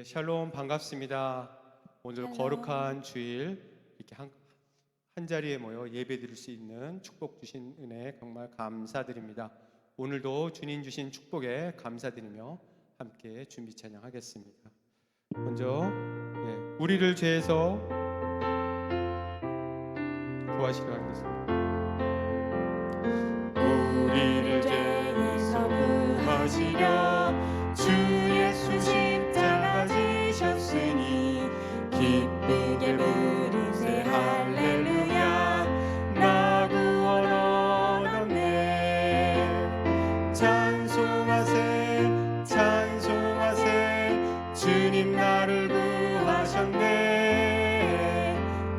샬롬 반갑습니다. 오늘 샬롬. 거룩한 주일 이렇게 한 자리에 모여 예배 드릴 수 있는 축복 주신 은혜 정말 감사드립니다. 오늘도 주님 주신 축복에 감사드리며 함께 준비 찬양하겠습니다. 먼저 우리를 죄에서 구하시려 하겠습니다. 우리를 죄에서 구하시려 주 예수 십자가 지셨으니 기쁘게 부르세 할렐루야 나 구원 얻었네. 찬송하세 찬송하세 주님 나를 구하셨네.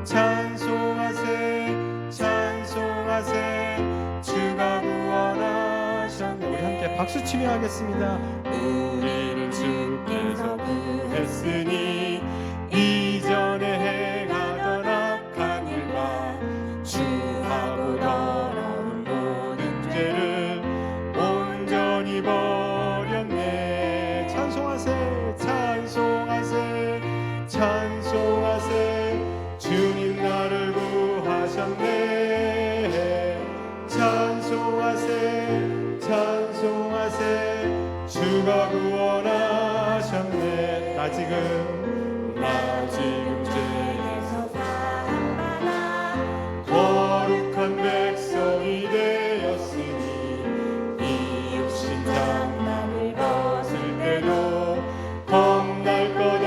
찬송하세 찬송하세 주가 구원하셨네. 우리 함께 박수치며 하겠습니다. 우리를 주께서 구했으니 이전에 행하던 악한 일과 주하고 더러운 모든 죄를 온전히 버렸네. 찬송하세 찬송하세 찬송하세 주님 나를 구하셨네. 찬송하세 찬송하세 주가 구원하셨네. 나 지금 죄에서 사함받아 거룩한 백성이 되었으니 이 육신 장막을 벗을 때도 겁날 것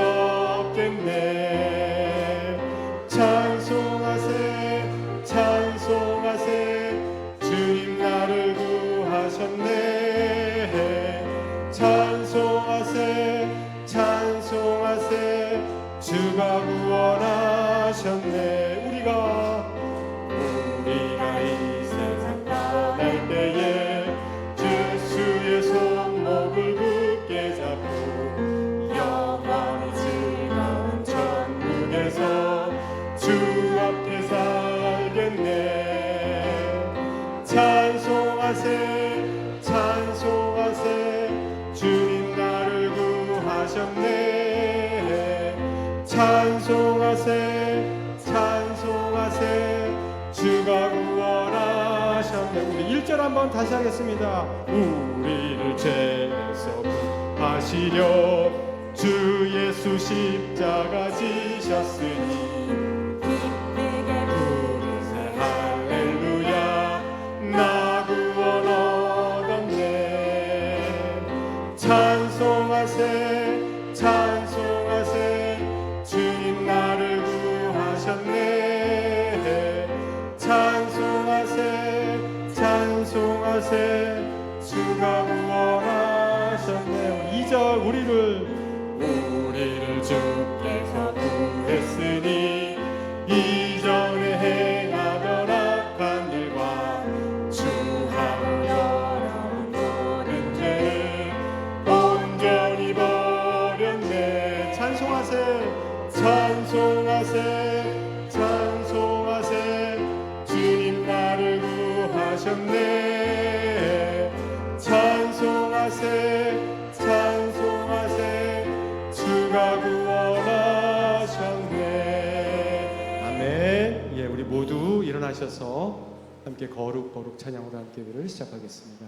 없겠네. 찬송하세 찬송하세 주님 나를 구하셨네. 찬송하세 찬송하세 주가 구원하셨네. 우리가 이 세상 떠날 때에 예수의 손목을 굳게 잡고 영원히 즐거운 천국에서 주 앞에 살겠네. 찬송하세 찬송하세 주님 나를 구하셨네. 찬송하세 찬송하세 주가 구원하셨네. 우리 1절 한번 다시 하겠습니다. 우리를 죄에서 구하시려 주 예수 십자가 지셨으니 기쁘게 부르세 할렐루야 나 구원 얻었네. 찬송하세 찬송하세 주님 나를 구하셨네. 찬송하세 찬송하세 주가 구원하셨네. 2절 우리를 주께서 구했으니 이전에 행하던 악한 일과 주하고 더러운 모든 죄를 온전히 버렸네. 찬송하세 찬송하세 찬송하세 주님 나를 구하셨네. 찬송하세 찬송하세 주가 구원하셨네. 아멘. 우리 모두 일어나셔서 함께 거룩 찬양으로 함께 예배를 시작하겠습니다.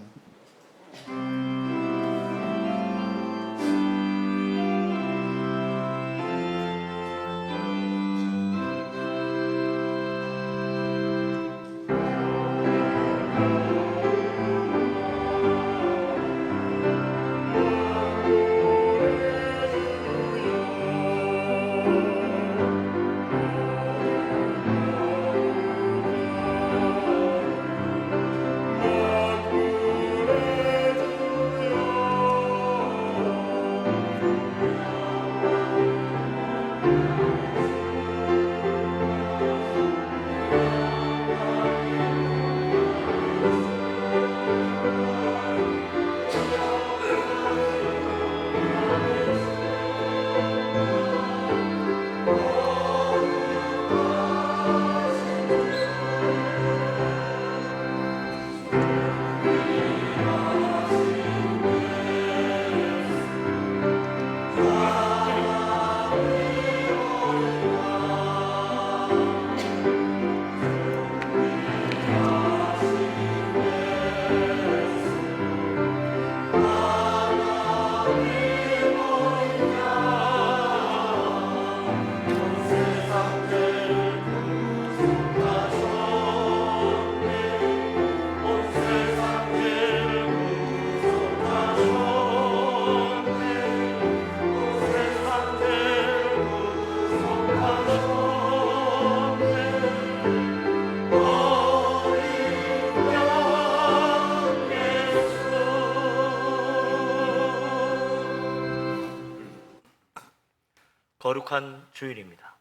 거룩한 주일입니다.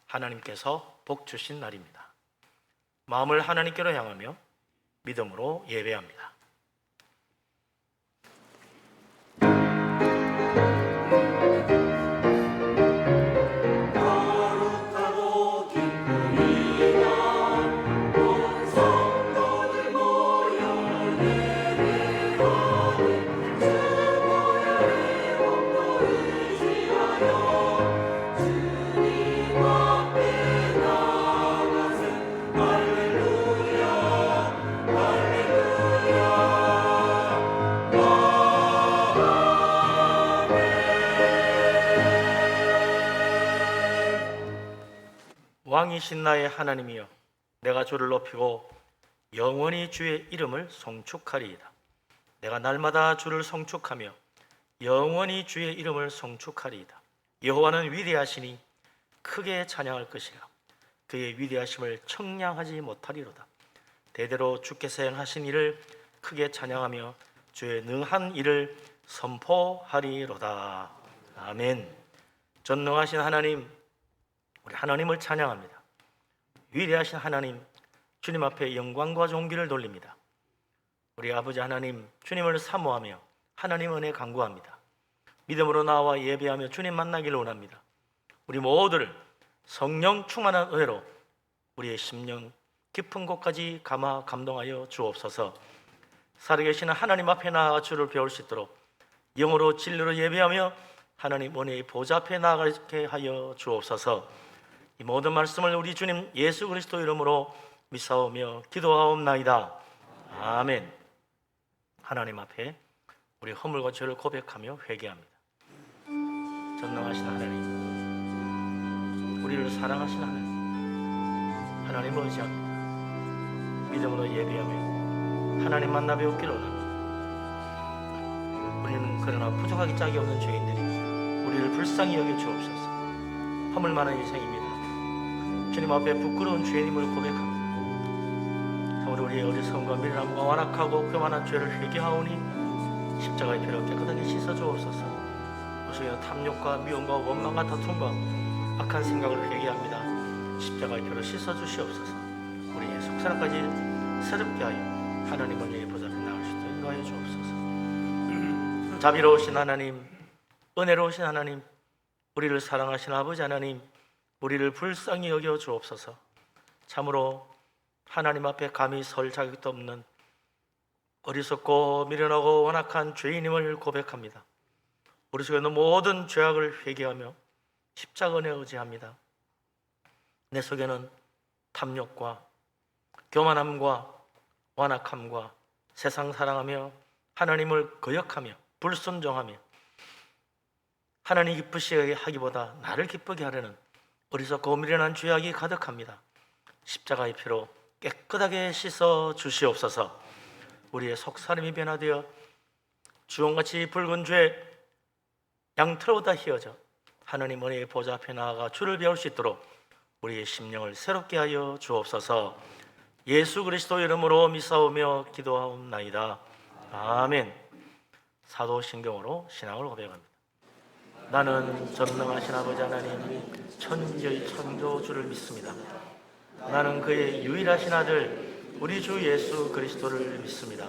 하나님께서 복 주신 날입니다. 마음을 하나님께로 향하며 믿음으로 예배합니다. 왕이신 나의 하나님이여, 내가 주를 높이고 영원히 주의 이름을 송축하리이다. 내가 날마다 주를 송축하며 영원히 주의 이름을 송축하리이다. 여호와는 위대하시니 크게 찬양할 것이라. 그의 위대하심을 청량하지 못하리로다. 대대로 주께서 행하신 일을 크게 찬양하며 주의 능한 일을 선포하리로다. 아멘. 전능하신 하나님, 우리 하나님을 찬양합니다. 위대하신 하나님, 주님 앞에 영광과 존귀를 돌립니다. 우리 아버지 하나님, 주님을 사모하며 하나님 은혜 간구합니다. 믿음으로 나와 예배하며 주님 만나기를 원합니다. 우리 모두를 성령 충만한 은혜로 우리의 심령 깊은 곳까지 감화 감동하여 주옵소서. 살아계시는 하나님 앞에 나아가 주를 배울 수 있도록 영으로 진리로 예배하며 하나님 은혜의 보좌 앞에 나아가게 하여 주옵소서. 이 모든 말씀을 우리 주님 예수 그리스도 이름으로 믿사오며 기도하옵나이다. 아멘. 하나님 앞에 우리 허물과 죄를 고백하며 회개합니다. 전능하신 하나님, 우리를 사랑하신 하나님, 하나님을 의지합니다. 믿음으로 예배하며 하나님 만나 배우기를 원합니다. 우리는 그러나 부족하기 짝이 없는 죄인들입니다. 우리를 불쌍히 여겨 주옵소서. 허물 많은 인생입니다. 주님 앞에 부끄러운 죄인임을 고백합니다. 참으로 우리의 어리석음과 미련함과 완악하고 교만한 죄를 회개하오니 십자가의 피로 깨끗하게 씻어주옵소서. 무속의 탐욕과 미움과 원망과 다툼과 악한 생각을 회개합니다. 십자가의 피로 씻어주시옵소서. 우리의 속사람까지 새롭게 하여 하나님 은혜의 보좌 앞에 나갈 수 있도록 인도하여 주옵소서. 자비로우신 하나님, 은혜로우신 하나님, 우리를 사랑하신 아버지 하나님, 우리를 불쌍히 여겨 주옵소서. 참으로 하나님 앞에 감히 설 자격도 없는 어리석고 미련하고 완악한 죄인임을 고백합니다. 우리 속에 있는 모든 죄악을 회개하며 십자가 은혜에 의지합니다. 내 속에는 탐욕과 교만함과 완악함과 세상 사랑하며 하나님을 거역하며 불순종하며 하나님 기쁘시게 하기보다 나를 기쁘게 하려는 어리석고 미련한 죄악이 가득합니다. 십자가의 피로 깨끗하게 씻어 주시옵소서. 우리의 속사람이 변화되어 주홍같이 붉은 죄 양털보다 희어져 하나님 은혜의 보좌 앞에 나아가 주를 배울 수 있도록 우리의 심령을 새롭게 하여 주옵소서. 예수 그리스도 이름으로 믿사오며 기도하옵나이다. 아멘. 사도신경으로 신앙을 고백합니다. 나는 전능하신 아버지 하나님 천지의 창조주를 믿습니다. 나는 그의 유일하신 아들 우리 주 예수 그리스도를 믿습니다.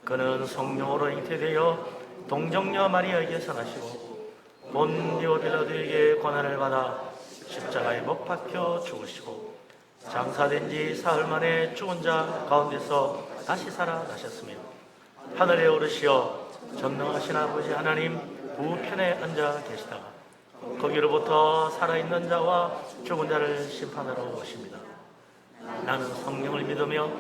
그는 성령으로 잉태되어 동정녀 마리아에게서 나시고 본디오 빌라도에게 고난을 받아 십자가에 못 박혀 죽으시고 장사된 지 사흘 만에 죽은 자 가운데서 다시 살아나셨으며 하늘에 오르시어 전능하신 아버지 하나님 우편에 앉아 계시다가 거기로부터 살아있는 자와 죽은 자를 심판하러 오십니다. 나는 성령을 믿으며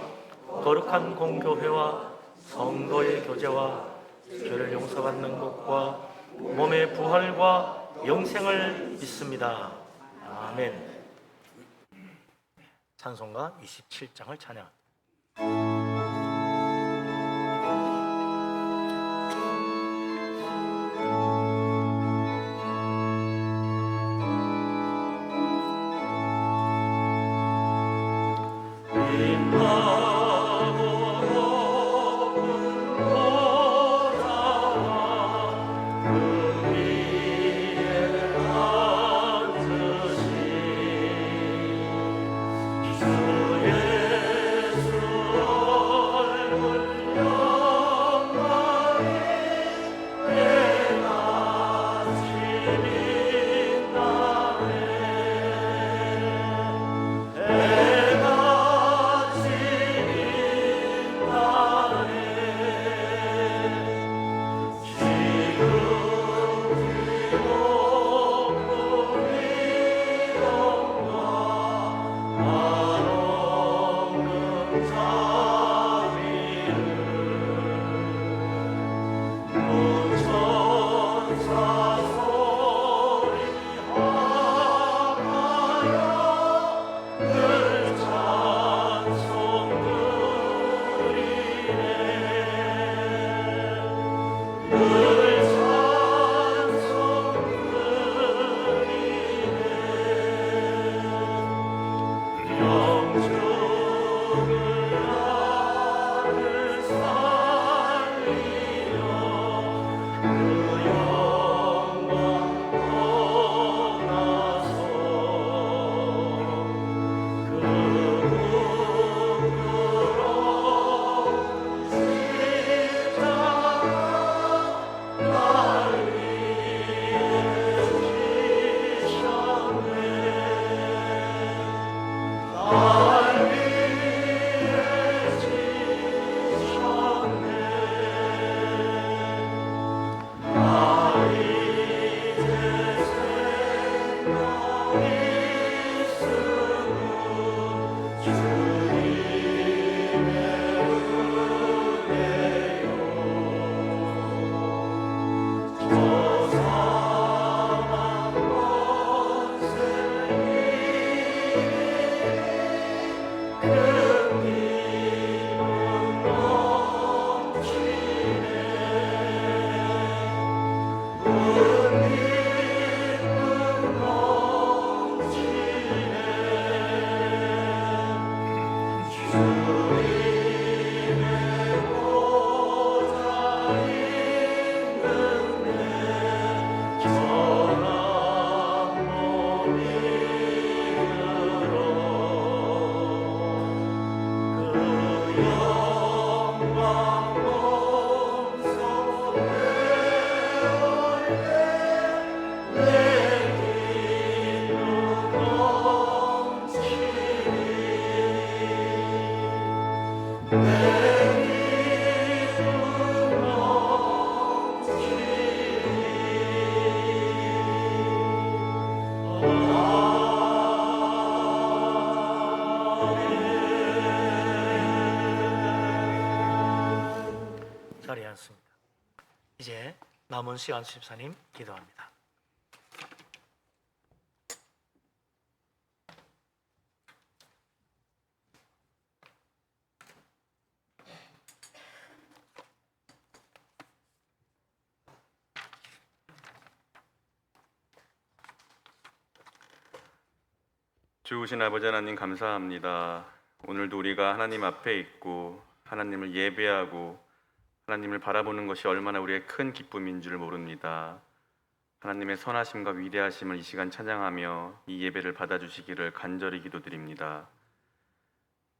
거룩한 공교회와 성도의 교제와 죄를 용서받는 것과 몸의 부활과 영생을 믿습니다. 아멘. 찬송가 27장을 찬양합니다. 그 위에 자리에 앉습니다. 이제 남은 시간 집사님 기도합니다. 주우신 아버지 하나님 감사합니다. 오늘도 우리가 하나님 앞에 있고 하나님을 예배하고 하나님을 바라보는 것이 얼마나 우리의 큰 기쁨인 줄 모릅니다. 하나님의 선하심과 위대하심을 이 시간 찬양하며 이 예배를 받아주시기를 간절히 기도드립니다.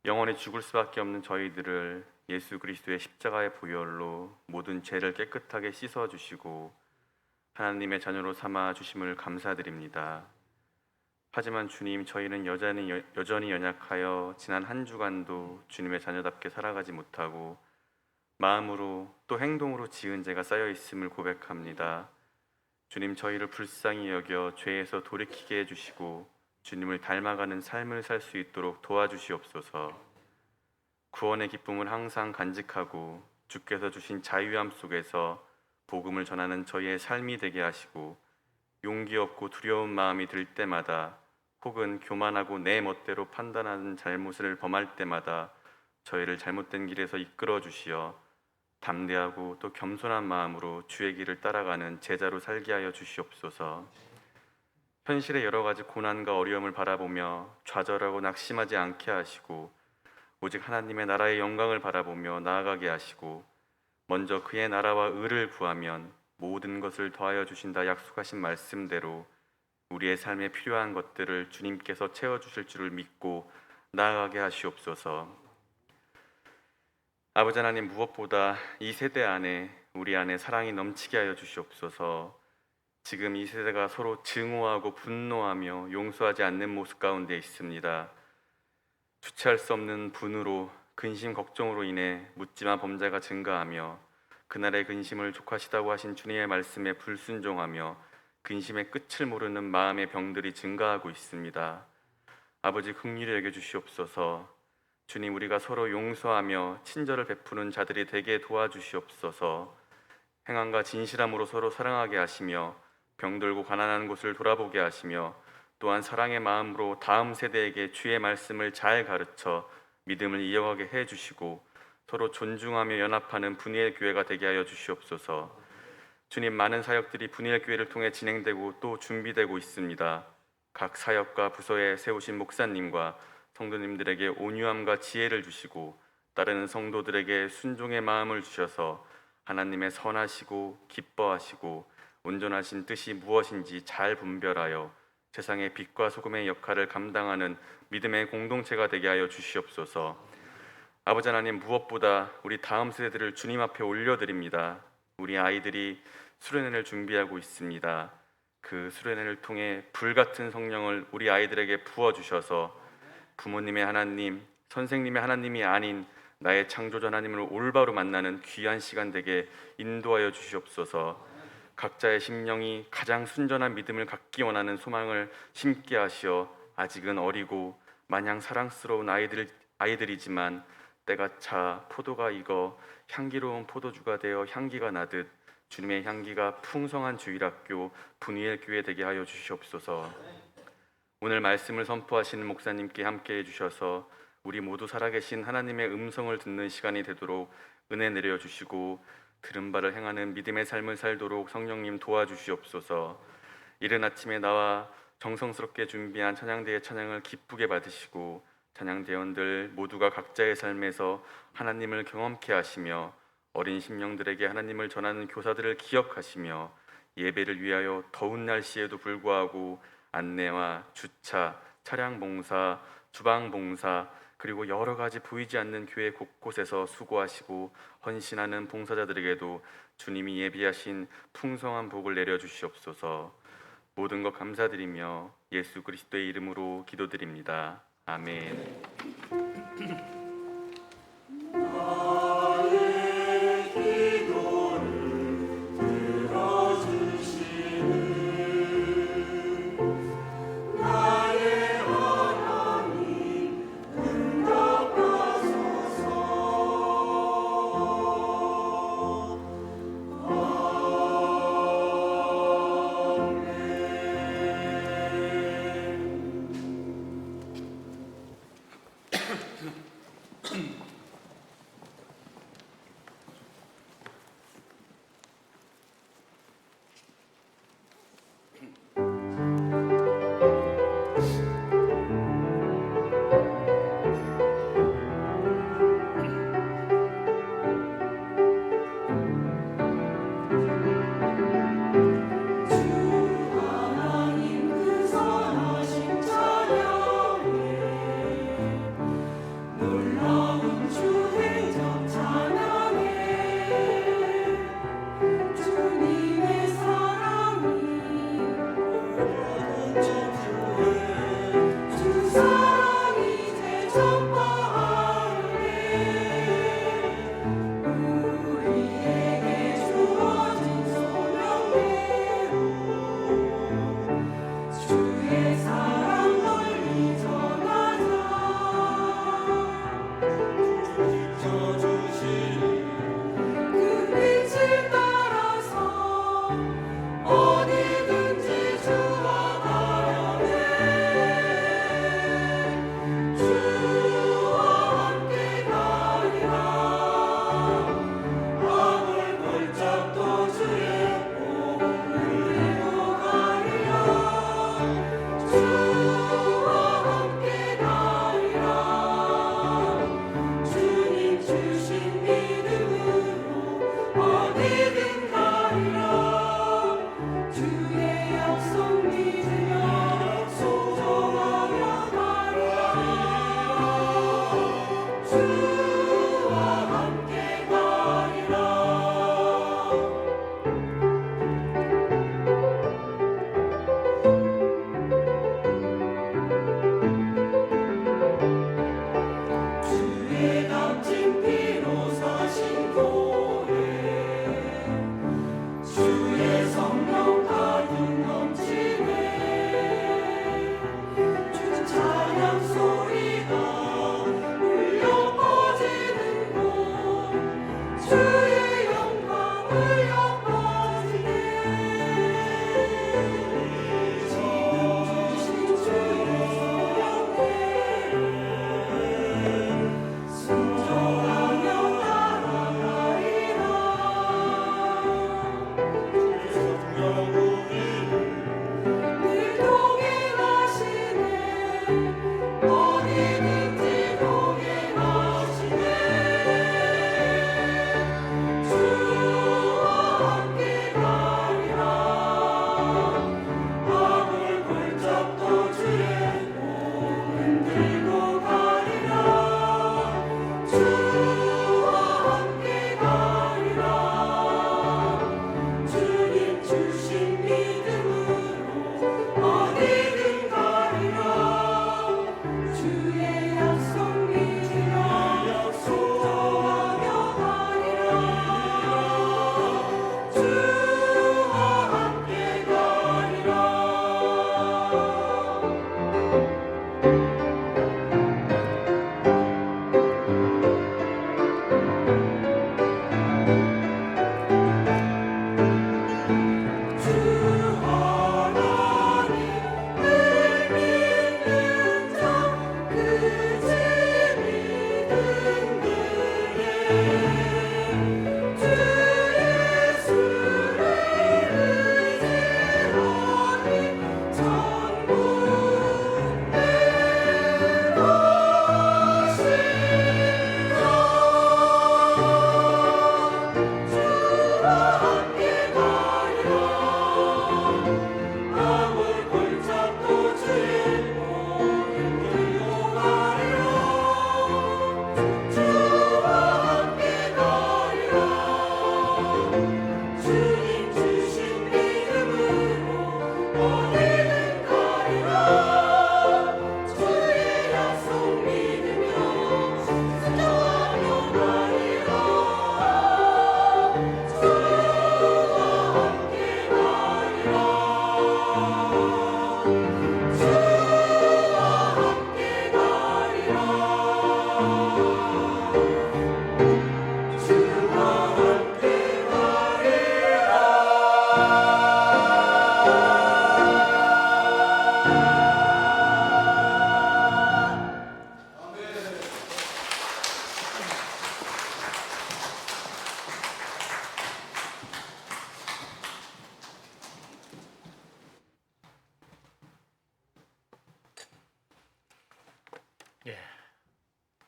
영원히 죽을 수밖에 없는 저희들을 예수 그리스도의 십자가의 보혈로 모든 죄를 깨끗하게 씻어주시고 하나님의 자녀로 삼아 주심을 감사드립니다. 하지만 주님, 저희는 여전히 연약하여 지난 한 주간도 주님의 자녀답게 살아가지 못하고 마음으로 또 행동으로 지은 죄가 쌓여 있음을 고백합니다. 주님, 저희를 불쌍히 여겨 죄에서 돌이키게 해주시고 주님을 닮아가는 삶을 살 수 있도록 도와주시옵소서. 구원의 기쁨을 항상 간직하고 주께서 주신 자유함 속에서 복음을 전하는 저희의 삶이 되게 하시고 용기 없고 두려운 마음이 들 때마다 혹은 교만하고 내 멋대로 판단하는 잘못을 범할 때마다 저희를 잘못된 길에서 이끌어 주시어 담대하고 또 겸손한 마음으로 주의 길을 따라가는 제자로 살게 하여 주시옵소서. 현실의 여러 가지 고난과 어려움을 바라보며 좌절하고 낙심하지 않게 하시고 오직 하나님의 나라의 영광을 바라보며 나아가게 하시고 먼저 그의 나라와 의를 구하면 모든 것을 더하여 주신다 약속하신 말씀대로 우리의 삶에 필요한 것들을 주님께서 채워주실 줄을 믿고 나아가게 하시옵소서. 아버지 하나님, 무엇보다 이 세대 안에 우리 안에 사랑이 넘치게 하여 주시옵소서. 지금 이 세대가 서로 증오하고 분노하며 용서하지 않는 모습 가운데 있습니다. 주체할 수 없는 분으로 근심 걱정으로 인해 묻지마 범죄가 증가하며 그날의 근심을 족하시다고 하신 주님의 말씀에 불순종하며 근심의 끝을 모르는 마음의 병들이 증가하고 있습니다. 아버지, 긍휼히 여겨 주시옵소서. 주님, 우리가 서로 용서하며 친절을 베푸는 자들이 되게 도와주시옵소서. 행함과 진실함으로 서로 사랑하게 하시며 병들고 가난한 곳을 돌아보게 하시며 또한 사랑의 마음으로 다음 세대에게 주의 말씀을 잘 가르쳐 믿음을 이어가게 해주시고 서로 존중하며 연합하는 분이엘 교회가 되게 하여 주시옵소서. 주님, 많은 사역들이 분이엘 교회를 통해 진행되고 또 준비되고 있습니다. 각 사역과 부서에 세우신 목사님과 성도님들에게 온유함과 지혜를 주시고 따르는 성도들에게 순종의 마음을 주셔서 하나님의 선하시고 기뻐하시고 온전하신 뜻이 무엇인지 잘 분별하여 세상의 빛과 소금의 역할을 감당하는 믿음의 공동체가 되게 하여 주시옵소서. 아버지 하나님, 무엇보다 우리 다음 세대들을 주님 앞에 올려드립니다. 우리 아이들이 수련회를 준비하고 있습니다. 그 수련회를 통해 불같은 성령을 우리 아이들에게 부어주셔서 부모님의 하나님, 선생님의 하나님이 아닌 나의 창조자 하나님을 올바로 만나는 귀한 시간 되게 인도하여 주시옵소서. 각자의 심령이 가장 순전한 믿음을 갖기 원하는 소망을 심게 하시어 아직은 어리고 마냥 사랑스러운 아이들이지만 때가 차 포도가 익어 향기로운 포도주가 되어 향기가 나듯 주님의 향기가 풍성한 주일학교 분이엘 교회 되게 하여 주시옵소서. 오늘 말씀을 선포하시는 목사님께 함께해 주셔서 우리 모두 살아계신 하나님의 음성을 듣는 시간이 되도록 은혜 내려주시고 들은 바를 행하는 믿음의 삶을 살도록 성령님 도와주시옵소서. 이른 아침에 나와 정성스럽게 준비한 찬양대의 찬양을 기쁘게 받으시고 찬양대원들 모두가 각자의 삶에서 하나님을 경험케 하시며 어린 심령들에게 하나님을 전하는 교사들을 기억하시며 예배를 위하여 더운 날씨에도 불구하고 안내와 주차, 차량 봉사, 주방 봉사, 그리고 여러 가지 보이지 않는 교회 곳곳에서 수고하시고 헌신하는 봉사자들에게도 주님이 예비하신 풍성한 복을 내려 주시옵소서. 모든 것 감사드리며 예수 그리스도의 이름으로 기도드립니다. 아멘.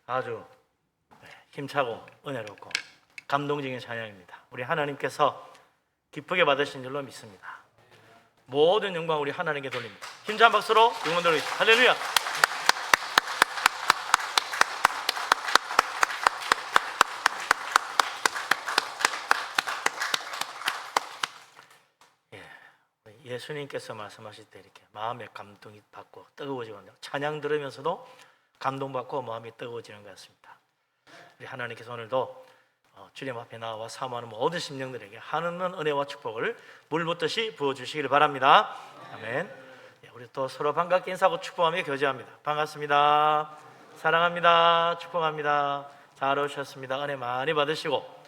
아주 힘차고 은혜롭고 감동적인 찬양입니다. 우리 하나님께서 기쁘게 받으신 줄로 믿습니다. 모든 영광 우리 하나님께 돌립니다. 힘찬 박수로 응원 드리겠습니다. 할렐루야. 예수님께서 말씀하실 때 이렇게 마음에 감동이 받고 뜨거워지고 찬양 들으면서도 감동받고 마음이 뜨거워지는 것 같습니다. 우리 하나님께서 오늘도 주님 앞에 나와 사모하는 모든 심령들에게 하나님의 은혜와 축복을 물붓듯이 부어주시기를 바랍니다. 아멘. 우리 또 서로 반갑게 인사하고 축복하며 교제합니다. 반갑습니다. 사랑합니다. 축복합니다. 잘 오셨습니다. 은혜 많이 받으시고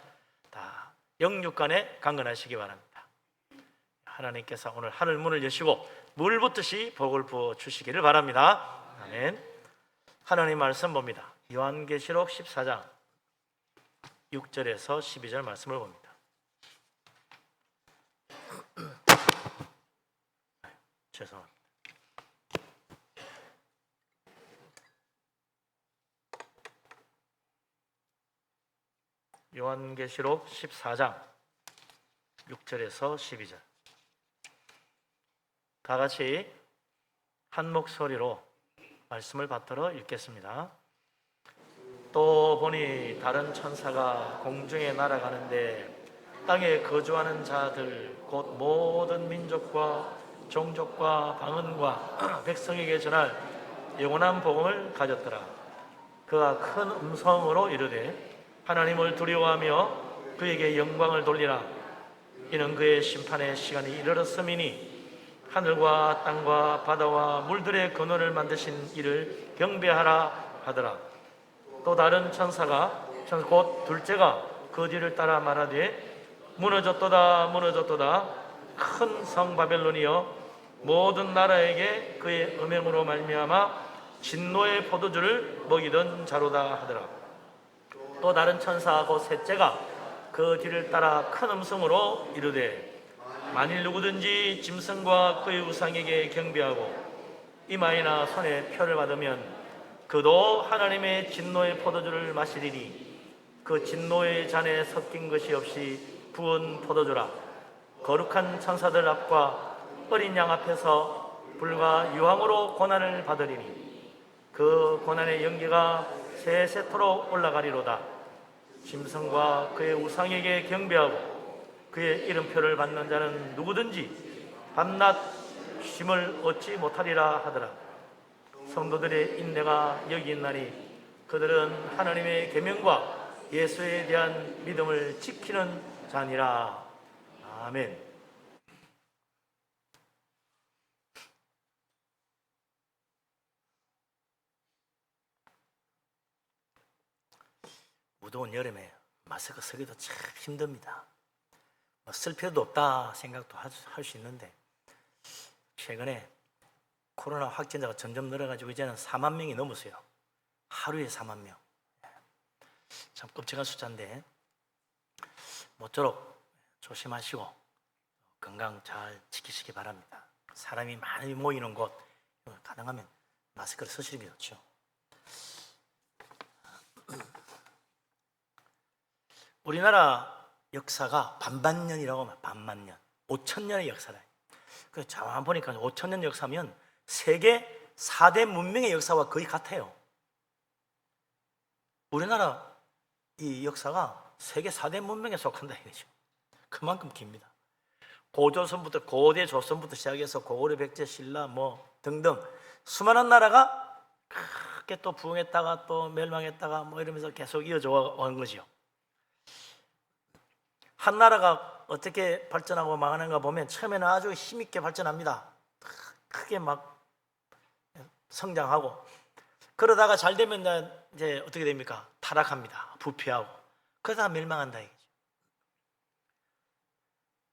다 영육간에 강건하시기 바랍니다. 하나님께서 오늘 하늘 문을 여시고 물 붓듯이 복을 부어 주시기를 바랍니다. 아멘. 하나님 말씀 봅니다. 요한계시록 14장 6절에서 12절 말씀을 봅니다. 죄송합니다. 요한계시록 14장 6절에서 12절 다 같이 한 목소리로 말씀을 받들어 읽겠습니다. 또 보니 다른 천사가 공중에 날아가는데 땅에 거주하는 자들 곧 모든 민족과 종족과 방언과 백성에게 전할 영원한 복음을 가졌더라. 그가 큰 음성으로 이르되 하나님을 두려워하며 그에게 영광을 돌리라. 이는 그의 심판의 시간이 이르렀음이니 하늘과 땅과 바다와 물들의 근원을 만드신 이를 경배하라 하더라. 또 다른 천사가 곧 둘째가 그 뒤를 따라 말하되 무너졌도다 무너졌도다 큰 성 바벨론이여 모든 나라에게 그의 음행으로 말미암아 진노의 포도주를 먹이던 자로다 하더라. 또 다른 천사 곧 셋째가 그 뒤를 따라 큰 음성으로 이르되 만일 누구든지 짐승과 그의 우상에게 경배하고 이마에나 손에 표를 받으면 그도 하나님의 진노의 포도주를 마시리니 그 진노의 잔에 섞인 것이 없이 부은 포도주라. 거룩한 천사들 앞과 어린 양 앞에서 불과 유황으로 고난을 받으리니 그 고난의 연기가 세세토록 올라가리로다. 짐승과 그의 우상에게 경배하고 그의 이름표를 받는 자는 누구든지 밤낮 쉼을 얻지 못하리라 하더라. 성도들의 인내가 여기 있나니 그들은 하나님의 계명과 예수에 대한 믿음을 지키는 자니라. 아멘. 무더운 여름에 마스크 쓰기도 참 힘듭니다. 쓸 필요도 없다 생각도 할 수 있는데 최근에 코로나 확진자가 점점 늘어가지고 이제는 4만 명이 넘었어요. 하루에 4만 명. 참 끔찍한 숫자인데 모쪼록 조심하시고 건강 잘 지키시기 바랍니다. 사람이 많이 모이는 곳 가능하면 마스크를 쓰시는 게 좋죠. 우리나라 역사가 반만년이라고 하면 반만년 5,000년의 역사다. 그 자만 보니까 5,000년 역사면 세계 4대 문명의 역사와 거의 같아요. 우리나라 이 역사가 세계 4대 문명에 속한다 이거죠. 그만큼 깁니다. 고조선부터 고대 조선부터 시작해서 고구려 백제 신라 뭐 등등 수많은 나라가 크게 또 부흥했다가 또 멸망했다가 뭐 이러면서 계속 이어져 온 거죠. 한 나라가 어떻게 발전하고 망하는가 보면 처음에는 아주 힘있게 발전합니다. 크게 막 성장하고 그러다가 잘 되면 이제 어떻게 됩니까? 타락합니다. 부패하고 그러다가 멸망한다 이거죠.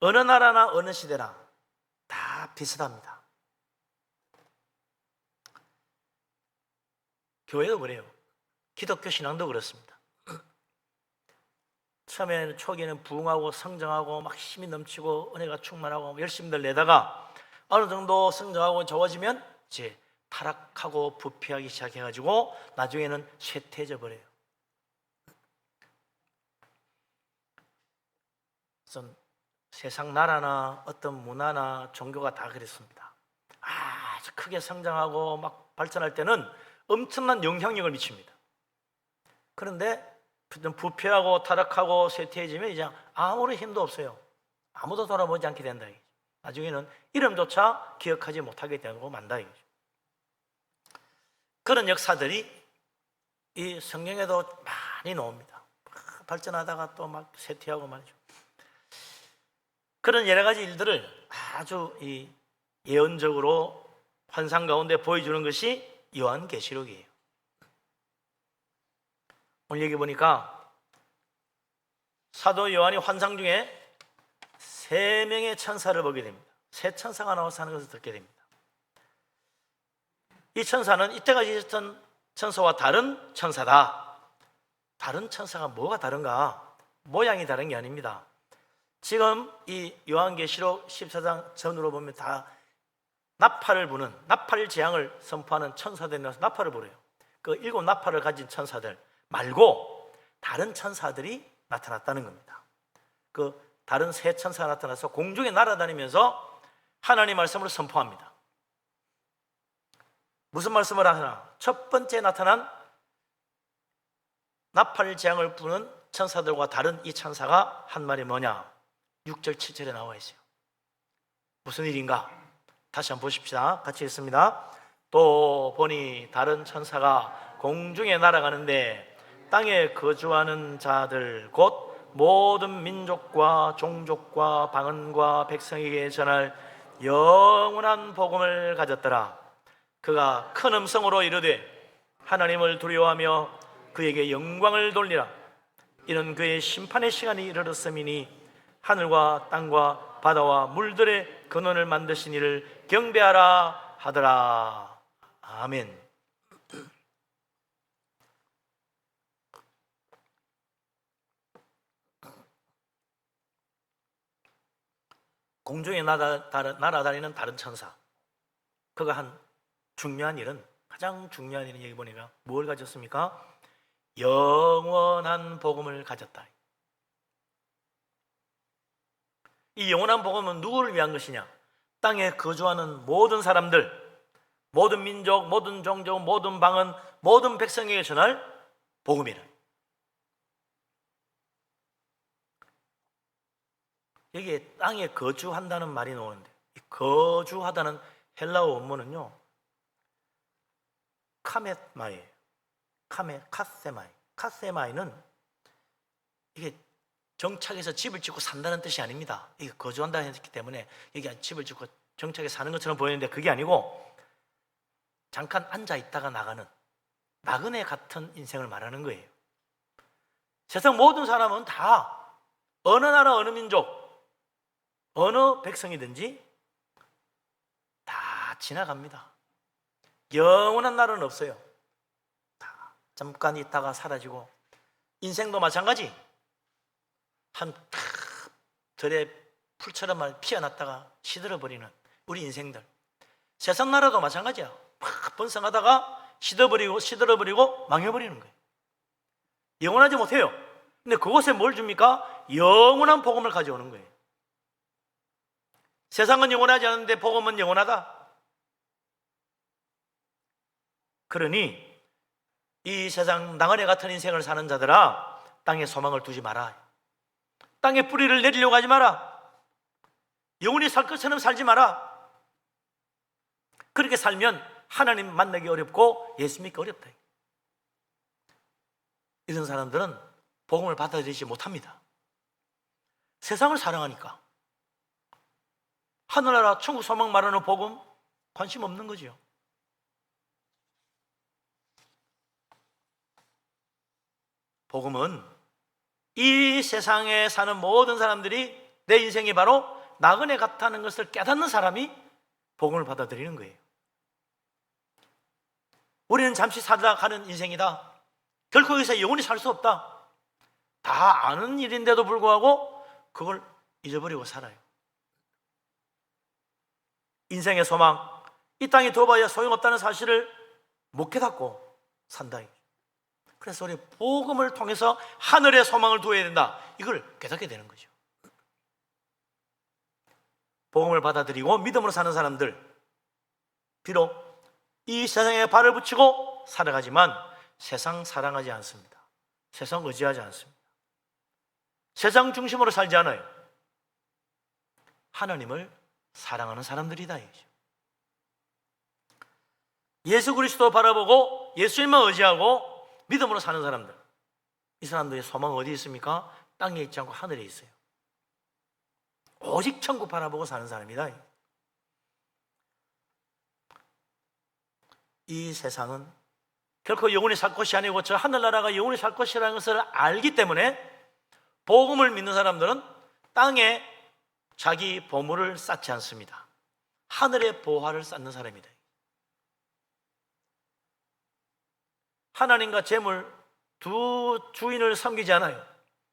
어느 나라나 어느 시대나 다 비슷합니다. 교회도 그래요. 기독교 신앙도 그렇습니다. 처음에는 초기에는 부흥하고 성장하고 막 힘이 넘치고 은혜가 충만하고 열심히들 내다가 어느 정도 성장하고 좋아지면 이제 타락하고 부패하기 시작해가지고 나중에는 쇠퇴해져 버려요. 그래서 세상 나라나 어떤 문화나 종교가 다 그랬습니다. 아주 크게 성장하고 막 발전할 때는 엄청난 영향력을 미칩니다. 그런데 부패하고 타락하고 쇠퇴해지면 이제 아무런 힘도 없어요. 아무도 돌아보지 않게 된다. 나중에는 이름조차 기억하지 못하게 되고 만다. 그런 역사들이 이 성경에도 많이 나옵니다. 발전하다가 또 막 쇠퇴하고 말이죠. 그런 여러 가지 일들을 아주 이 예언적으로 환상 가운데 보여주는 것이 요한계시록이에요. 오늘 여기 보니까 사도 요한이 환상 중에 3명의 천사를 보게 됩니다. 3 천사가 나와서 하는 것을 듣게 됩니다. 이 천사는 이때까지 있었던 천사와 다른 천사다. 다른 천사가 뭐가 다른가? 모양이 다른 게 아닙니다. 지금 이 요한계시록 14장 전으로 보면 다 나팔을 부는, 나팔 재앙을 선포하는 천사들이 나와서 나팔을 부려요. 그 7 나팔을 가진 천사들 말고 다른 천사들이 나타났다는 겁니다. 그 다른 3 천사가 나타나서 공중에 날아다니면서 하나님의 말씀을 선포합니다. 무슨 말씀을 하나? 첫 번째 나타난 나팔 재앙을 부는 천사들과 다른 이 천사가 한 말이 뭐냐? 6절 7절에 나와 있어요. 무슨 일인가? 다시 한번 보십시다. 같이 읽습니다. 또 보니 다른 천사가 공중에 날아가는데 땅에 거주하는 자들 곧 모든 민족과 종족과 방언과 백성에게 전할 영원한 복음을 가졌더라. 그가 큰 음성으로 이르되 하나님을 두려워하며 그에게 영광을 돌리라. 이는 그의 심판의 시간이 이르렀음이니 하늘과 땅과 바다와 물들의 근원을 만드신 이를 경배하라 하더라. 아멘. 공중에 날아다니는 다른 천사, 그가 한 중요한 일은, 가장 중요한 일은 여기 보니까 뭘 가졌습니까? 영원한 복음을 가졌다. 이 영원한 복음은 누구를 위한 것이냐? 땅에 거주하는 모든 사람들, 모든 민족, 모든 종족, 모든 방언, 모든 백성에게 전할 복음이라. 여기에 땅에 거주한다는 말이 나오는데, 이 거주하다는 헬라어 원문은요 카메마이에요. 카세마이는 이게 정착해서 집을 짓고 산다는 뜻이 아닙니다. 이게 거주한다는 했기 때문에 이게 집을 짓고 정착해서 사는 것처럼 보이는데 그게 아니고 잠깐 앉아 있다가 나가는 나그네 같은 인생을 말하는 거예요. 세상 모든 사람은 다 어느 나라 어느 민족 어느 백성이든지 다 지나갑니다. 영원한 날은 없어요. 다 잠깐 있다가 사라지고, 인생도 마찬가지. 한 들의 풀처럼 피어났다가 시들어버리는 우리 인생들. 세상 나라도 마찬가지야. 막 번성하다가 시들어버리고 망해버리는 거예요. 영원하지 못해요. 근데 그곳에 뭘 줍니까? 영원한 복음을 가져오는 거예요. 세상은 영원하지 않은데 복음은 영원하다. 그러니 이 세상 나그네 같은 인생을 사는 자들아, 땅에 소망을 두지 마라. 땅에 뿌리를 내리려고 하지 마라. 영원히 살 것처럼 살지 마라. 그렇게 살면 하나님 만나기 어렵고 예수 믿기 어렵다. 이런 사람들은 복음을 받아들이지 못합니다. 세상을 사랑하니까. 하늘나라 천국 소망 말하는 복음 관심 없는 거죠. 복음은 이 세상에 사는 모든 사람들이 내 인생이 바로 나그네 같다는 것을 깨닫는 사람이 복음을 받아들이는 거예요. 우리는 잠시 살다 가는 인생이다. 결코 여기서 영원히 살 수 없다. 다 아는 일인데도 불구하고 그걸 잊어버리고 살아요. 인생의 소망, 이 땅에 둬봐야 소용없다는 사실을 못 깨닫고 산다. 그래서 우리 복음을 통해서 하늘의 소망을 두어야 된다, 이걸 깨닫게 되는 거죠. 복음을 받아들이고 믿음으로 사는 사람들, 비록 이 세상에 발을 붙이고 살아가지만 세상 사랑하지 않습니다. 세상 의지하지 않습니다. 세상 중심으로 살지 않아요. 하나님을 사랑하는 사람들이다. 예수 그리스도 바라보고 예수님만 의지하고 믿음으로 사는 사람들, 이 사람들의 소망은 어디 있습니까? 땅에 있지 않고 하늘에 있어요. 오직 천국 바라보고 사는 사람이다. 이 세상은 결코 영원히 살 것이 아니고 저 하늘나라가 영원히 살 것이라는 것을 알기 때문에 복음을 믿는 사람들은 땅에 자기 보물을 쌓지 않습니다. 하늘의 보화를 쌓는 사람이다. 하나님과 재물 두 주인을 섬기지 않아요.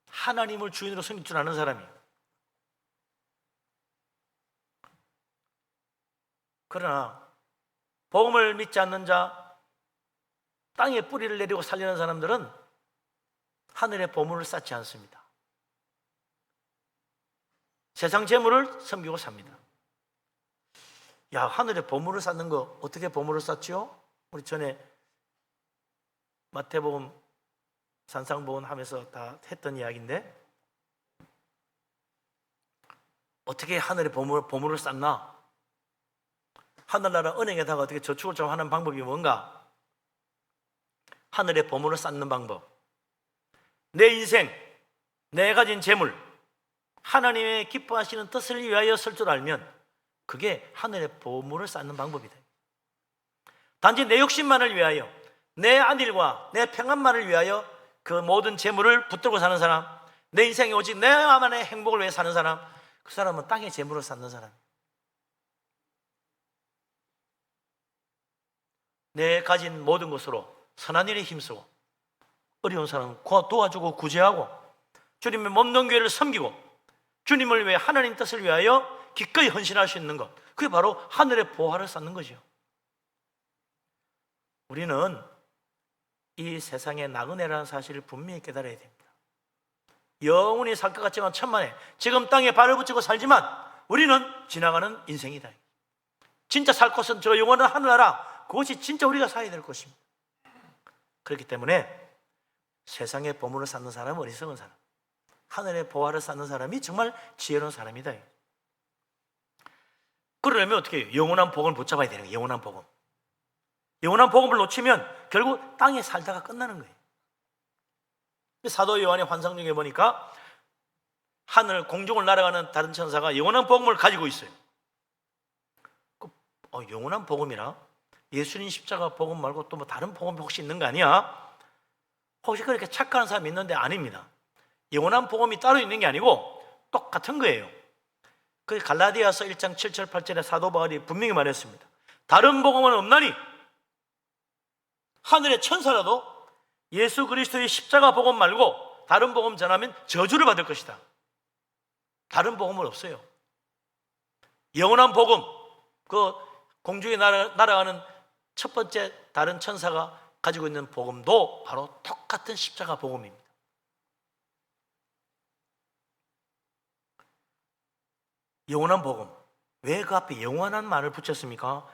하나님을 주인으로 섬길 줄 아는 사람이에요. 그러나 복음을 믿지 않는 자, 땅에 뿌리를 내리고 살리는 사람들은 하늘의 보물을 쌓지 않습니다. 세상 재물을 섬기고 삽니다. 야, 하늘의 보물을 쌓는 거 어떻게 보물을 쌓지요? 우리 전에 마태복음, 산상복음 하면서 다 했던 이야기인데, 어떻게 하늘의 보물을 쌓나? 하늘나라 은행에다가 어떻게 저축을 좀 하는 방법이 뭔가? 하늘의 보물을 쌓는 방법. 내 인생, 내 가진 재물, 하나님의 기뻐하시는 뜻을 위하여 쓸 줄 알면 그게 하늘의 보물을 쌓는 방법이다. 단지 내 욕심만을 위하여, 내 안일과 내 평안만을 위하여 그 모든 재물을 붙들고 사는 사람, 내 인생에 오직 내만의 행복을 위해 사는 사람, 그 사람은 땅에 재물을 쌓는 사람. 내 가진 모든 것으로 선한 일에 힘쓰고 어려운 사람 도와주고 구제하고 주님의 몸된 교회를 섬기고 주님을 위해, 하나님 뜻을 위하여 기꺼이 헌신할 수 있는 것, 그게 바로 하늘의 보화를 쌓는 거죠. 우리는 이 세상의 나그네라는 사실을 분명히 깨달아야 됩니다. 영원히 살 것 같지만 천만에, 지금 땅에 발을 붙이고 살지만 우리는 지나가는 인생이다. 진짜 살 곳은 저 영원한 하늘나라, 그것이 진짜 우리가 살아야 될 것입니다. 그렇기 때문에 세상의 보물을 쌓는 사람은 어리석은 사람, 하늘의 보화를 쌓는 사람이 정말 지혜로운 사람이다. 그러려면 어떻게 해요? 영원한 복음을 붙잡아야 되는 거예요. 영원한 복음. 영원한 복음을 놓치면 결국 땅에 살다가 끝나는 거예요. 사도 요한의 환상 중에 보니까 하늘 공중을 날아가는 다른 천사가 영원한 복음을 가지고 있어요. 영원한 복음이라? 예수님 십자가 복음 말고 또 뭐 다른 복음이 혹시 있는 거 아니야? 혹시 그렇게 착각하는 사람이 있는데 아닙니다. 영원한 복음이 따로 있는 게 아니고 똑같은 거예요. 그 갈라디아서 1장 7절 8절에 사도 바울이 분명히 말했습니다. 다른 복음은 없나니 하늘의 천사라도 예수 그리스도의 십자가 복음 말고 다른 복음 전하면 저주를 받을 것이다. 다른 복음은 없어요. 영원한 복음, 그 공중에 날아가는 첫 번째 다른 천사가 가지고 있는 복음도 바로 똑같은 십자가 복음입니다. 영원한 복음, 왜 그 앞에 영원한 말을 붙였습니까?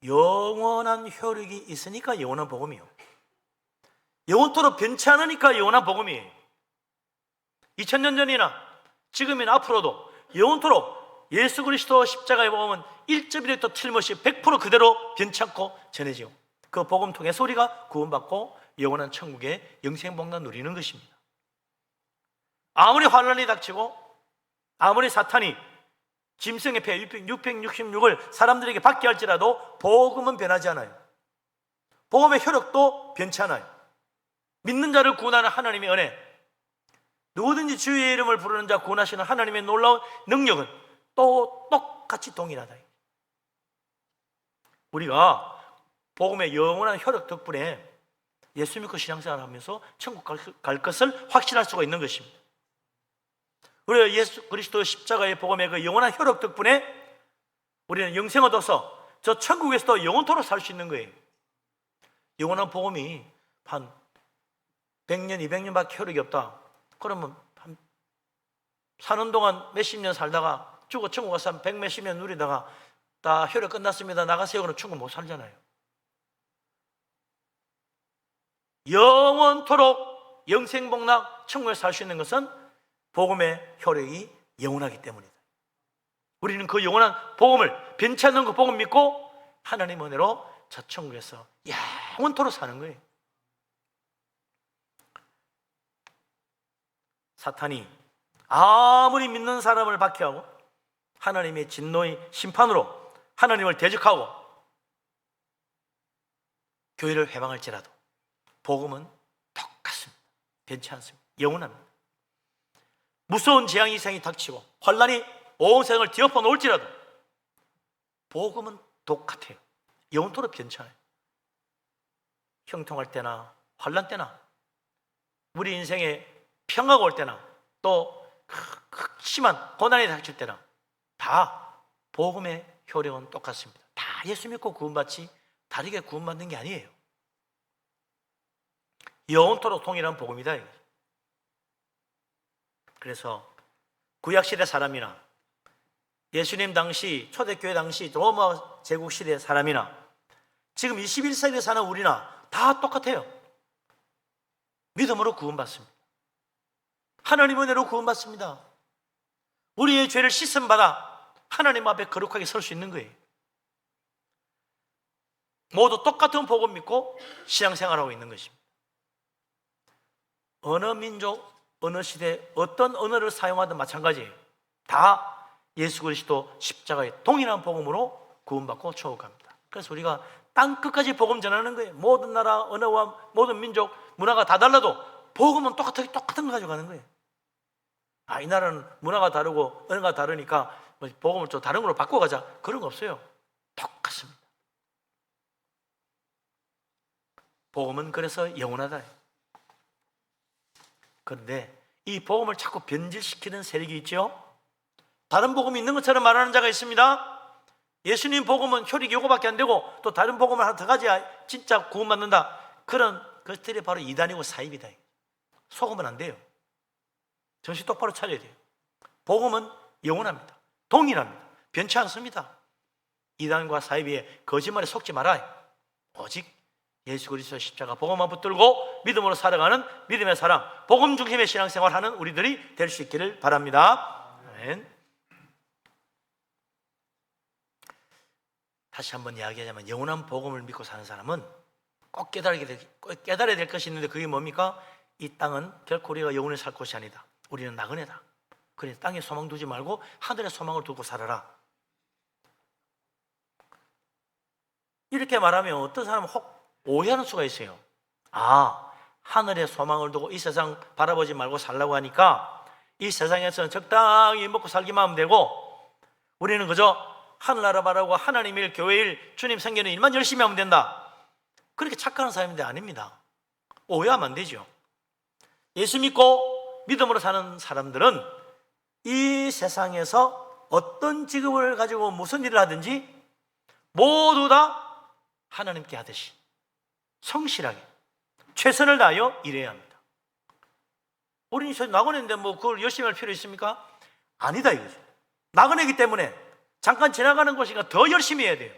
영원한 효력이 있으니까 영원한 복음이에요. 영원토록 변치 않으니까 영원한 복음이에요. 2000년 전이나 지금이나 앞으로도 영원토록 예수 그리스도 십자가의 복음은 1.1도 틀림없이 100% 그대로 변치 않고 전해지고, 그 복음 통해서 우리가 구원받고 영원한 천국의 영생복만 누리는 것입니다. 아무리 환란이 닥치고 아무리 사탄이 짐승의 폐 666을 사람들에게 받게 할지라도 복음은 변하지 않아요. 복음의 효력도 변치 않아요. 믿는 자를 구원하는 하나님의 은혜, 누구든지 주의 이름을 부르는 자 구원하시는 하나님의 놀라운 능력은 또 똑같이 동일하다. 우리가 복음의 영원한 효력 덕분에 예수 믿고 신앙생활을 하면서 천국 갈 것을 확신할 수가 있는 것입니다. 우리가 예수 그리스도 십자가의 복음의 그 영원한 효력 덕분에 우리는 영생 얻어서 저 천국에서도 영원토록 살 수 있는 거예요. 영원한 복음이 한 100년, 200년밖에 효력이 없다. 그러면 한 사는 동안 몇십 년 살다가 죽어 천국 가서 한 100몇십 년 누리다가 다 효력 끝났습니다. 나가세요. 그러면 천국 못 살잖아요. 영원토록 영생복락 천국에 살 수 있는 것은 복음의 효력이 영원하기 때문이다. 우리는 그 영원한 복음을, 변치 않는 그 복음 믿고 하나님 은혜로 저 천국에서 영원토록 사는 거예요. 사탄이 아무리 믿는 사람을 박해하고 하나님의 진노의 심판으로 하나님을 대적하고 교회를 회방할지라도 복음은 똑같습니다. 변치 않습니다. 영원합니다. 무서운 재앙이 세상에 닥치고 환란이 온 세상을 뒤엎어 놓을지라도 복음은 똑같아요. 영원토록 변치 않아요. 형통할 때나 환란 때나 우리 인생에 평화가 올 때나 또 극심한 고난이 닥칠 때나 다 복음의 효력은 똑같습니다. 다 예수 믿고 구원받지 다르게 구원받는 게 아니에요. 영원토록 동일한 복음이다. 그래서 구약시대 사람이나 예수님 당시 초대교회 당시 로마 제국시대 사람이나 지금 21세기에 사는 우리나 다 똑같아요. 믿음으로 구원받습니다. 하나님 은혜로 구원받습니다. 우리의 죄를 씻음받아 하나님 앞에 거룩하게 설 수 있는 거예요. 모두 똑같은 복음 믿고 신앙생활하고 있는 것입니다. 어느 민족, 어느 시대, 어떤 언어를 사용하든 마찬가지예요. 다 예수 그리스도 십자가의 동일한 복음으로 구원받고 초월합니다. 그래서 우리가 땅 끝까지 복음 전하는 거예요. 모든 나라, 언어와 모든 민족, 문화가 다 달라도 복음은 똑같은 거 가져가는 거예요. 이 나라는 문화가 다르고 언어가 다르니까 복음을 좀 다른 걸로 바꿔가자. 그런 거 없어요. 똑같습니다. 복음은 그래서 영원하다. 그런데 이 복음을 자꾸 변질시키는 세력이 있죠. 다른 복음이 있는 것처럼 말하는 자가 있습니다. 예수님 복음은 효력이 요거밖에 안 되고 또 다른 복음을 하나 더 가져야 진짜 구원받는다. 그런 것들이 바로 이단이고 사입이다. 속으면 안 돼요. 정신 똑바로 차려야 돼요. 복음은 영원합니다. 동일합니다. 변치 않습니다. 이단과 사입의 거짓말에 속지 말아요. 오직 예수 그리스도 십자가 복음만 붙들고 믿음으로 살아가는 믿음의 사랑, 복음 중심의 신앙생활하는 우리들이 될 수 있기를 바랍니다. 아멘. 다시 한번 이야기하자면 영원한 복음을 믿고 사는 사람은 꼭 깨달아야 될 것이 있는데 그게 뭡니까? 이 땅은 결코 우리가 영원히 살 곳이 아니다. 우리는 나그네다. 그래서 땅에 소망 두지 말고 하늘에 소망을 두고 살아라. 이렇게 말하면 어떤 사람은 혹 오해하는 수가 있어요. 하늘에 소망을 두고 이 세상 바라보지 말고 살라고 하니까 이 세상에서는 적당히 먹고 살기만 하면 되고 우리는 그저 하늘나라 바라고 하나님 일, 교회 일, 주님 생기는 일만 열심히 하면 된다. 그렇게 착각하는 사람인데 아닙니다. 오해하면 안 되죠. 예수 믿고 믿음으로 사는 사람들은 이 세상에서 어떤 직업을 가지고 무슨 일을 하든지 모두 다 하나님께 하듯이 성실하게 최선을 다하여 일해야 합니다. 우리는 나그네인데 그걸 열심히 할 필요 있습니까? 아니다 이거죠. 나그네이기 때문에 잠깐 지나가는 것이니까 더 열심히 해야 돼요.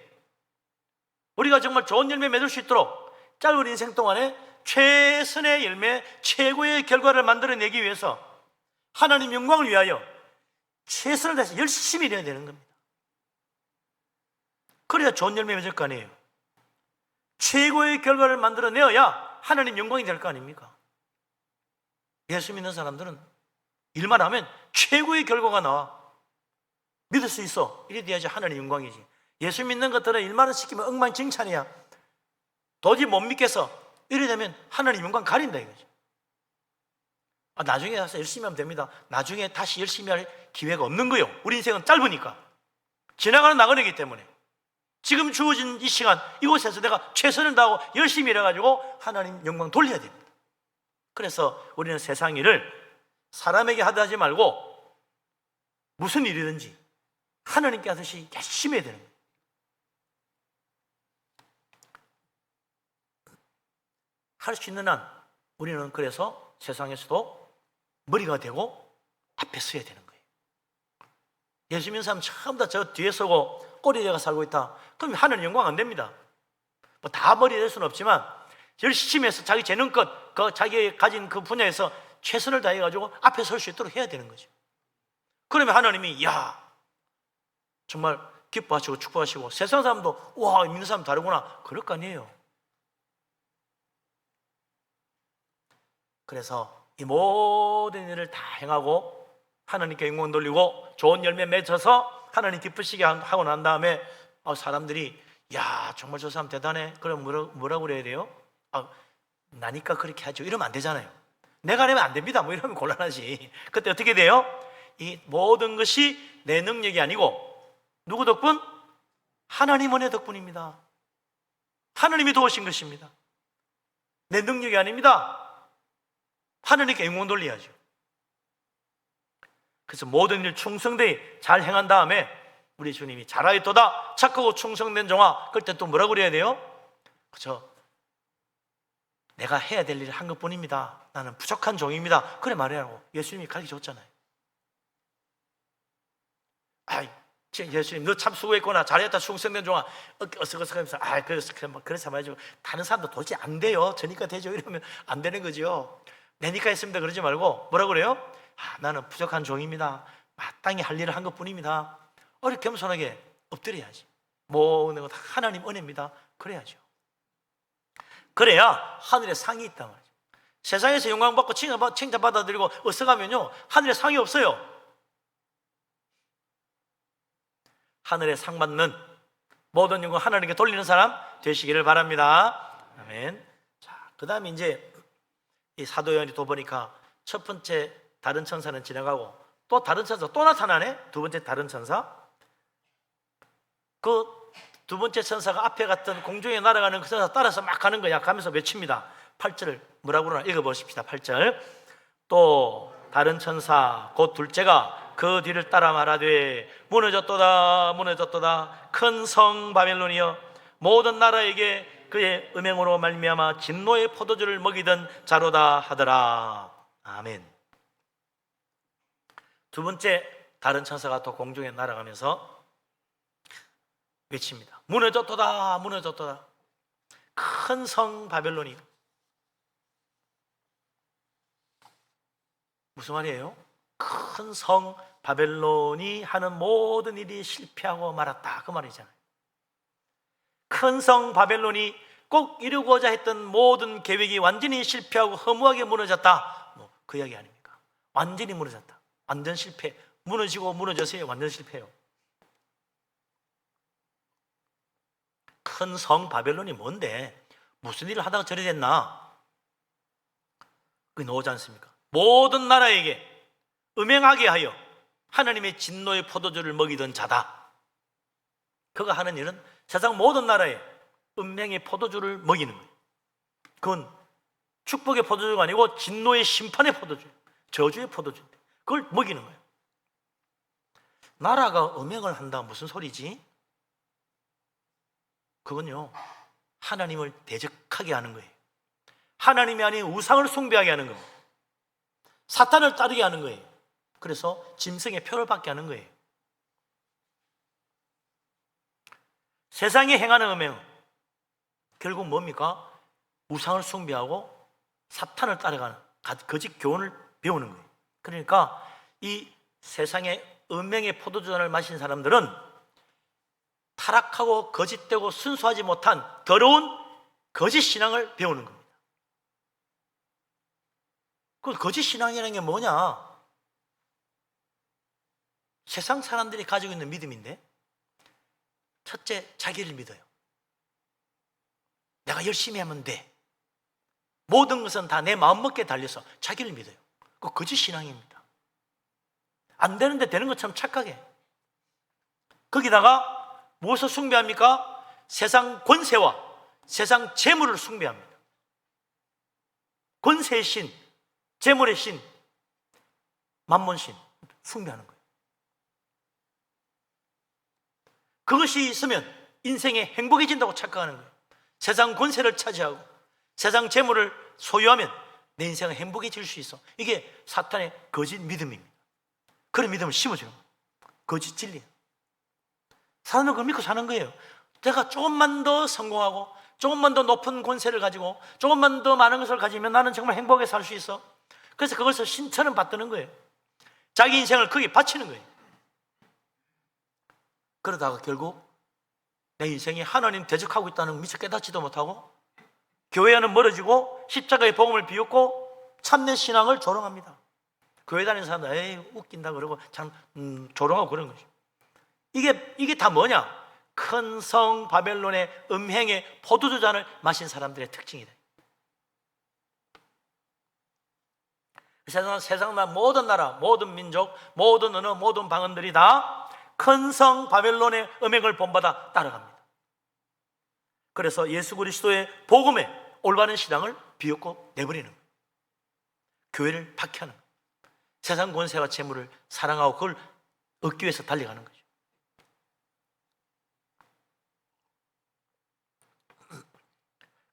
우리가 정말 좋은 열매 맺을 수 있도록 짧은 인생 동안에 최선의 열매, 최고의 결과를 만들어내기 위해서 하나님 영광을 위하여 최선을 다해서 열심히 일해야 되는 겁니다. 그래야 좋은 열매 맺을 거 아니에요. 최고의 결과를 만들어내어야 하나님 영광이 될 거 아닙니까? 예수 믿는 사람들은 일만 하면 최고의 결과가 나와. 믿을 수 있어. 이래 돼야지 하나님 영광이지. 예수 믿는 것들은 일만 시키면 엉망진창이야. 도저히 못 믿겠어. 이래 되면 하나님 영광 가린다 이거지. 나중에 가서 열심히 하면 됩니다. 나중에 다시 열심히 할 기회가 없는 거예요. 우리 인생은 짧으니까. 지나가는 나그네이기 때문에. 지금 주어진 이 시간 이곳에서 내가 최선을 다하고 열심히 일해가지고 하나님 영광 돌려야 됩니다. 그래서 우리는 세상 일을 사람에게 하지 말고 무슨 일이든지 하나님께 하듯이 열심히 해야 되는 거예요. 할 수 있는 한 우리는 그래서 세상에서도 머리가 되고 앞에 서야 되는 거예요. 예수 믿는 사람 전부 다 저 뒤에 서고 꼬리대가 살고 있다. 그럼 하늘 영광 안 됩니다. 뭐 다 머리 될 수는 없지만 열심히 해서 자기 재능껏 자기 가진 그 분야에서 최선을 다해가지고 앞에 설 수 있도록 해야 되는 거죠. 그러면 하나님이 정말 기뻐하시고 축복하시고 세상 사람도 와, 믿는 사람 다르구나 그럴 거 아니에요. 그래서 이 모든 일을 다 행하고 하나님께 영광 돌리고 좋은 열매 맺어서 하나님 기쁘시게 하고 난 다음에 사람들이 야, 정말 저 사람 대단해. 그럼 뭐라고 그래야 돼요? 나니까 그렇게 하죠. 이러면 안 되잖아요. 내가 하면 안 됩니다. 뭐 이러면 곤란하지. 그때 어떻게 돼요? 이 모든 것이 내 능력이 아니고 누구 덕분? 하나님 은혜 덕분입니다. 하나님이 도우신 것입니다. 내 능력이 아닙니다. 하나님께 영광 돌려야죠. 그래서 모든 일 충성되이 잘 행한 다음에 우리 주님이 잘하였도다 착하고 충성된 종아, 그때 또 뭐라고 그래야 돼요? 그렇죠? 내가 해야 될 일을 한 것뿐입니다. 나는 부족한 종입니다. 그래 말하라고 예수님이 가르쳐 줬잖아요. 예수님 너 참 수고했구나, 잘했다 충성된 종아, 어석어석하면서 그래서 말이죠. 다른 사람도 도저히 안 돼요. 저니까 되죠. 이러면 안 되는 거죠. 내니까 했습니다 그러지 말고 뭐라고 그래요? 나는 부족한 종입니다. 마땅히 할 일을 한 것뿐입니다. 어렵게 겸손하게 엎드려야지. 모든 것 하나님 은혜입니다. 그래야죠. 그래야 하늘에 상이 있단 말이죠. 세상에서 영광받고 칭찬받아들이고 어서가면요 하늘에 상이 없어요. 하늘에 상 받는 모든 영광 하나님께 돌리는 사람 되시기를 바랍니다. 아멘. 자, 그 다음에 이제 이 사도 요한이 또 보니까 첫 번째 다른 천사는 지나가고 또 다른 천사 또 나타나네. 두 번째 다른 천사. 그 두 번째 천사가 앞에 갔던 공중에 날아가는 그 천사 따라서 막 가는 거야. 가면서 외칩니다. 8절을 뭐라고 그러나 읽어보십시다. 8절. 또 다른 천사 곧 둘째가 그 뒤를 따라 말하되 무너졌도다 무너졌도다 큰 성 바벨론이여 모든 나라에게 그의 음행으로 말미암아 진노의 포도주를 먹이던 자로다 하더라. 아멘. 두 번째 다른 천사가 또 공중에 날아가면서 외칩니다. 무너졌도다 무너졌도다 큰 성 바벨론이. 무슨 말이에요? 큰 성 바벨론이 하는 모든 일이 실패하고 말았다 그 말이잖아요. 큰 성 바벨론이 꼭 이루고자 했던 모든 계획이 완전히 실패하고 허무하게 무너졌다, 그 이야기 아닙니까? 완전히 무너졌다. 완전 실패. 무너지고 무너져서 완전 실패예요. 큰 성 바벨론이 뭔데? 무슨 일을 하다가 저리 됐나? 그게 나오지 않습니까? 모든 나라에게 음행하게 하여 하나님의 진노의 포도주를 먹이던 자다. 그가 하는 일은 세상 모든 나라에 음행의 포도주를 먹이는 거예요. 그건 축복의 포도주가 아니고 진노의 심판의 포도주, 저주의 포도주인데 그걸 먹이는 거예요. 나라가 음행을 한다 무슨 소리지? 그건요 하나님을 대적하게 하는 거예요. 하나님이 아닌 우상을 숭배하게 하는 겁니다. 사탄을 따르게 하는 거예요. 그래서 짐승의 표를 받게 하는 거예요. 세상에 행하는 음행은 결국 뭡니까? 우상을 숭배하고 사탄을 따라가는 거짓 교훈을 배우는 거예요. 그러니까 이 세상의 음행의 포도주를 마신 사람들은 타락하고 거짓되고 순수하지 못한 더러운 거짓 신앙을 배우는 겁니다. 그 거짓 신앙이라는 게 뭐냐? 세상 사람들이 가지고 있는 믿음인데, 첫째, 자기를 믿어요. 내가 열심히 하면 돼. 모든 것은 다 내 마음먹기에 달려서 자기를 믿어요. 그 거짓 신앙입니다. 안 되는데 되는 것처럼 착하게. 거기다가 무엇을 숭배합니까? 세상 권세와 세상 재물을 숭배합니다. 권세의 신, 재물의 신, 만몬신 숭배하는 거예요. 그것이 있으면 인생에 행복해진다고 착각하는 거예요. 세상 권세를 차지하고 세상 재물을 소유하면 내 인생은 행복해질 수 있어. 이게 사탄의 거짓 믿음입니다. 그런 믿음을 심어주는 거예요. 거짓 진리. 사람은 그걸 믿고 사는 거예요. 내가 조금만 더 성공하고 조금만 더 높은 권세를 가지고 조금만 더 많은 것을 가지면 나는 정말 행복하게 살 수 있어. 그래서 그것을 신처럼 받드는 거예요. 자기 인생을 거기에 바치는 거예요. 그러다가 결국 내 인생이 하나님 대적하고 있다는 걸 미처 깨닫지도 못하고 교회와는 멀어지고 십자가의 복음을 비웃고 참된 신앙을 조롱합니다. 교회 다니는 사람들 에이 웃긴다 그러고 참 조롱하고 그런 거죠. 이게 다 뭐냐? 큰 성 바벨론의 음행의 포도주 잔을 마신 사람들의 특징이다. 세상 모든 나라, 모든 민족, 모든 언어, 모든 방언들이 다 큰 성 바벨론의 음행을 본받아 따라갑니다. 그래서 예수 그리스도의 복음에 올바른 신앙을 비웃고 내버리는 거예요. 교회를 박해하는 거예요. 세상 권세와 재물을 사랑하고 그걸 얻기 위해서 달려가는 거죠.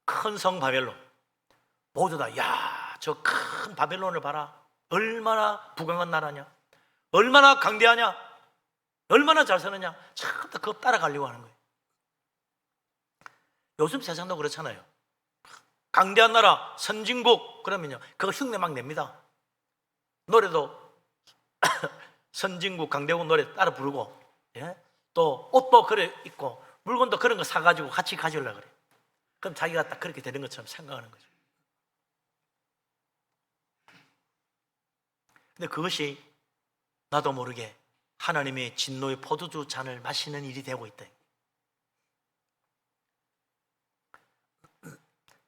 큰 성 바벨론 모두 다 야, 저 큰 바벨론을 봐라. 얼마나 부강한 나라냐, 얼마나 강대하냐, 얼마나 잘 사느냐, 참 다 그거 따라가려고 하는 거예요. 요즘 세상도 그렇잖아요. 강대한 나라, 선진국 그러면요 그거 흉내 막 냅니다. 노래도 선진국 강대국 노래 따라 부르고, 예? 또 옷도 그래 입고 물건도 그런 거 사가지고 같이 가져오려고 그래요. 그럼 자기가 딱 그렇게 되는 것처럼 생각하는 거죠. 근데 그것이 나도 모르게 하나님의 진노의 포도주 잔을 마시는 일이 되고 있다.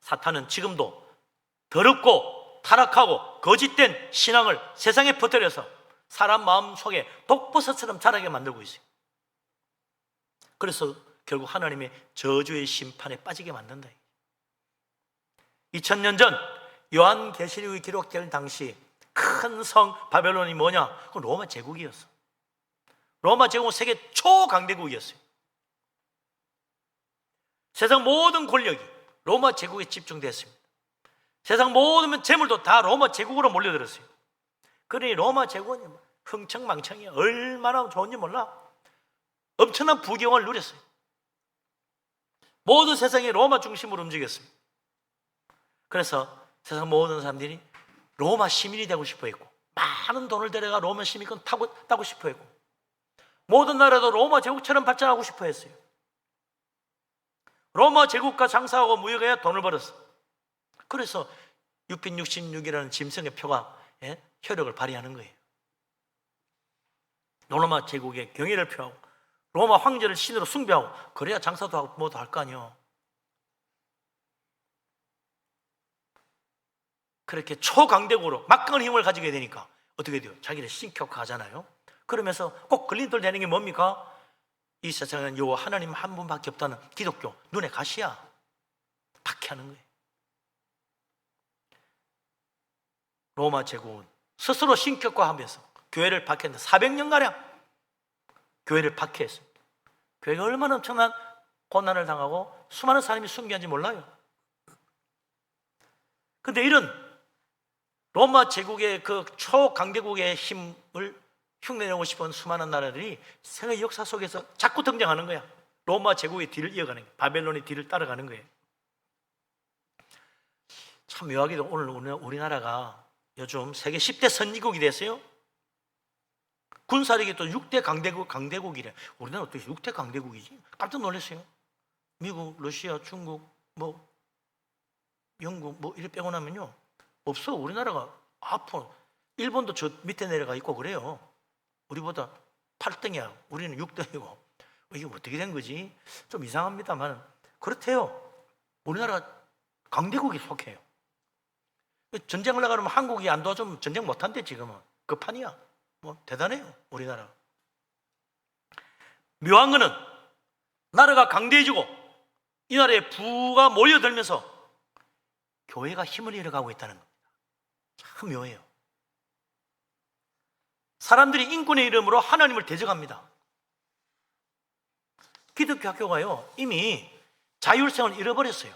사탄은 지금도 더럽고 타락하고 거짓된 신앙을 세상에 퍼뜨려서 사람 마음 속에 독버섯처럼 자라게 만들고 있어요. 그래서 결국 하나님의 저주의 심판에 빠지게 만든다. 2000년 전 요한계시록이 기록될 당시 큰 성 바벨론이 뭐냐? 그건 로마 제국이었어. 로마 제국은 세계 초강대국이었어요. 세상 모든 권력이 로마 제국에 집중됐습니다. 세상 모든 재물도 다 로마 제국으로 몰려들었어요. 그러니 로마 제국은 흥청망청이 얼마나 좋은지 몰라. 엄청난 부경을 누렸어요. 모든 세상이 로마 중심으로 움직였습니다. 그래서 세상 모든 사람들이 로마 시민이 되고 싶어 했고, 많은 돈을 들여가 로마 시민권 따고 싶어 했고, 모든 나라도 로마 제국처럼 발전하고 싶어 했어요. 로마 제국과 장사하고 무역해야 돈을 벌었어. 그래서 666이라는 짐승의 표가 효력을 발휘하는 거예요. 로마 제국의 경의를 표하고 로마 황제를 신으로 숭배하고 그래야 장사도 하고 뭐도 할 거 아니에요. 그렇게 초강대국으로 막강한 힘을 가지게 되니까 어떻게 돼요? 자기를 신격화하잖아요. 그러면서 꼭 걸림돌 되는 게 뭡니까? 이 세상에는 요 하나님 한 분밖에 없다는 기독교 눈에 가시야 박해하는 거예요. 로마 제국은 스스로 신격화하면서 교회를 박해했는데 400년가량 교회를 박해했습니다. 교회가 얼마나 엄청난 고난을 당하고 수많은 사람이 숨겨한지 몰라요. 그런데 이런 로마 제국의 그 초강대국의 힘을 흉내내고 싶은 수많은 나라들이 세계 역사 속에서 자꾸 등장하는 거야. 로마 제국의 뒤를 이어가는 거야. 바벨론의 뒤를 따라가는 거예요. 참 묘하게도 오늘 우리나라가 요즘 세계 10대 선진국이 됐어요. 군사력이 또 6대 강대국이래. 우리나라 어떻게 6대 강대국이지? 깜짝 놀랐어요. 미국, 러시아, 중국, 영국 이래 빼고 나면요 없어. 우리나라가 앞으로 일본도 저 밑에 내려가 있고 그래요. 우리보다 8등이야. 우리는 6등이고. 이게 어떻게 된 거지? 좀 이상합니다만 그렇대요. 우리나라 강대국에 속해요. 전쟁을 나가면 한국이 안 도와주면 전쟁 못한대. 지금은 그 판이야. 대단해요 우리나라. 묘한 거는 나라가 강대해지고 이 나라에 부가 모여들면서 교회가 힘을 잃어가고 있다는 겁니다. 참 묘해요. 사람들이 인권의 이름으로 하나님을 대적합니다. 기독교 학교가요 이미 자율성을 잃어버렸어요.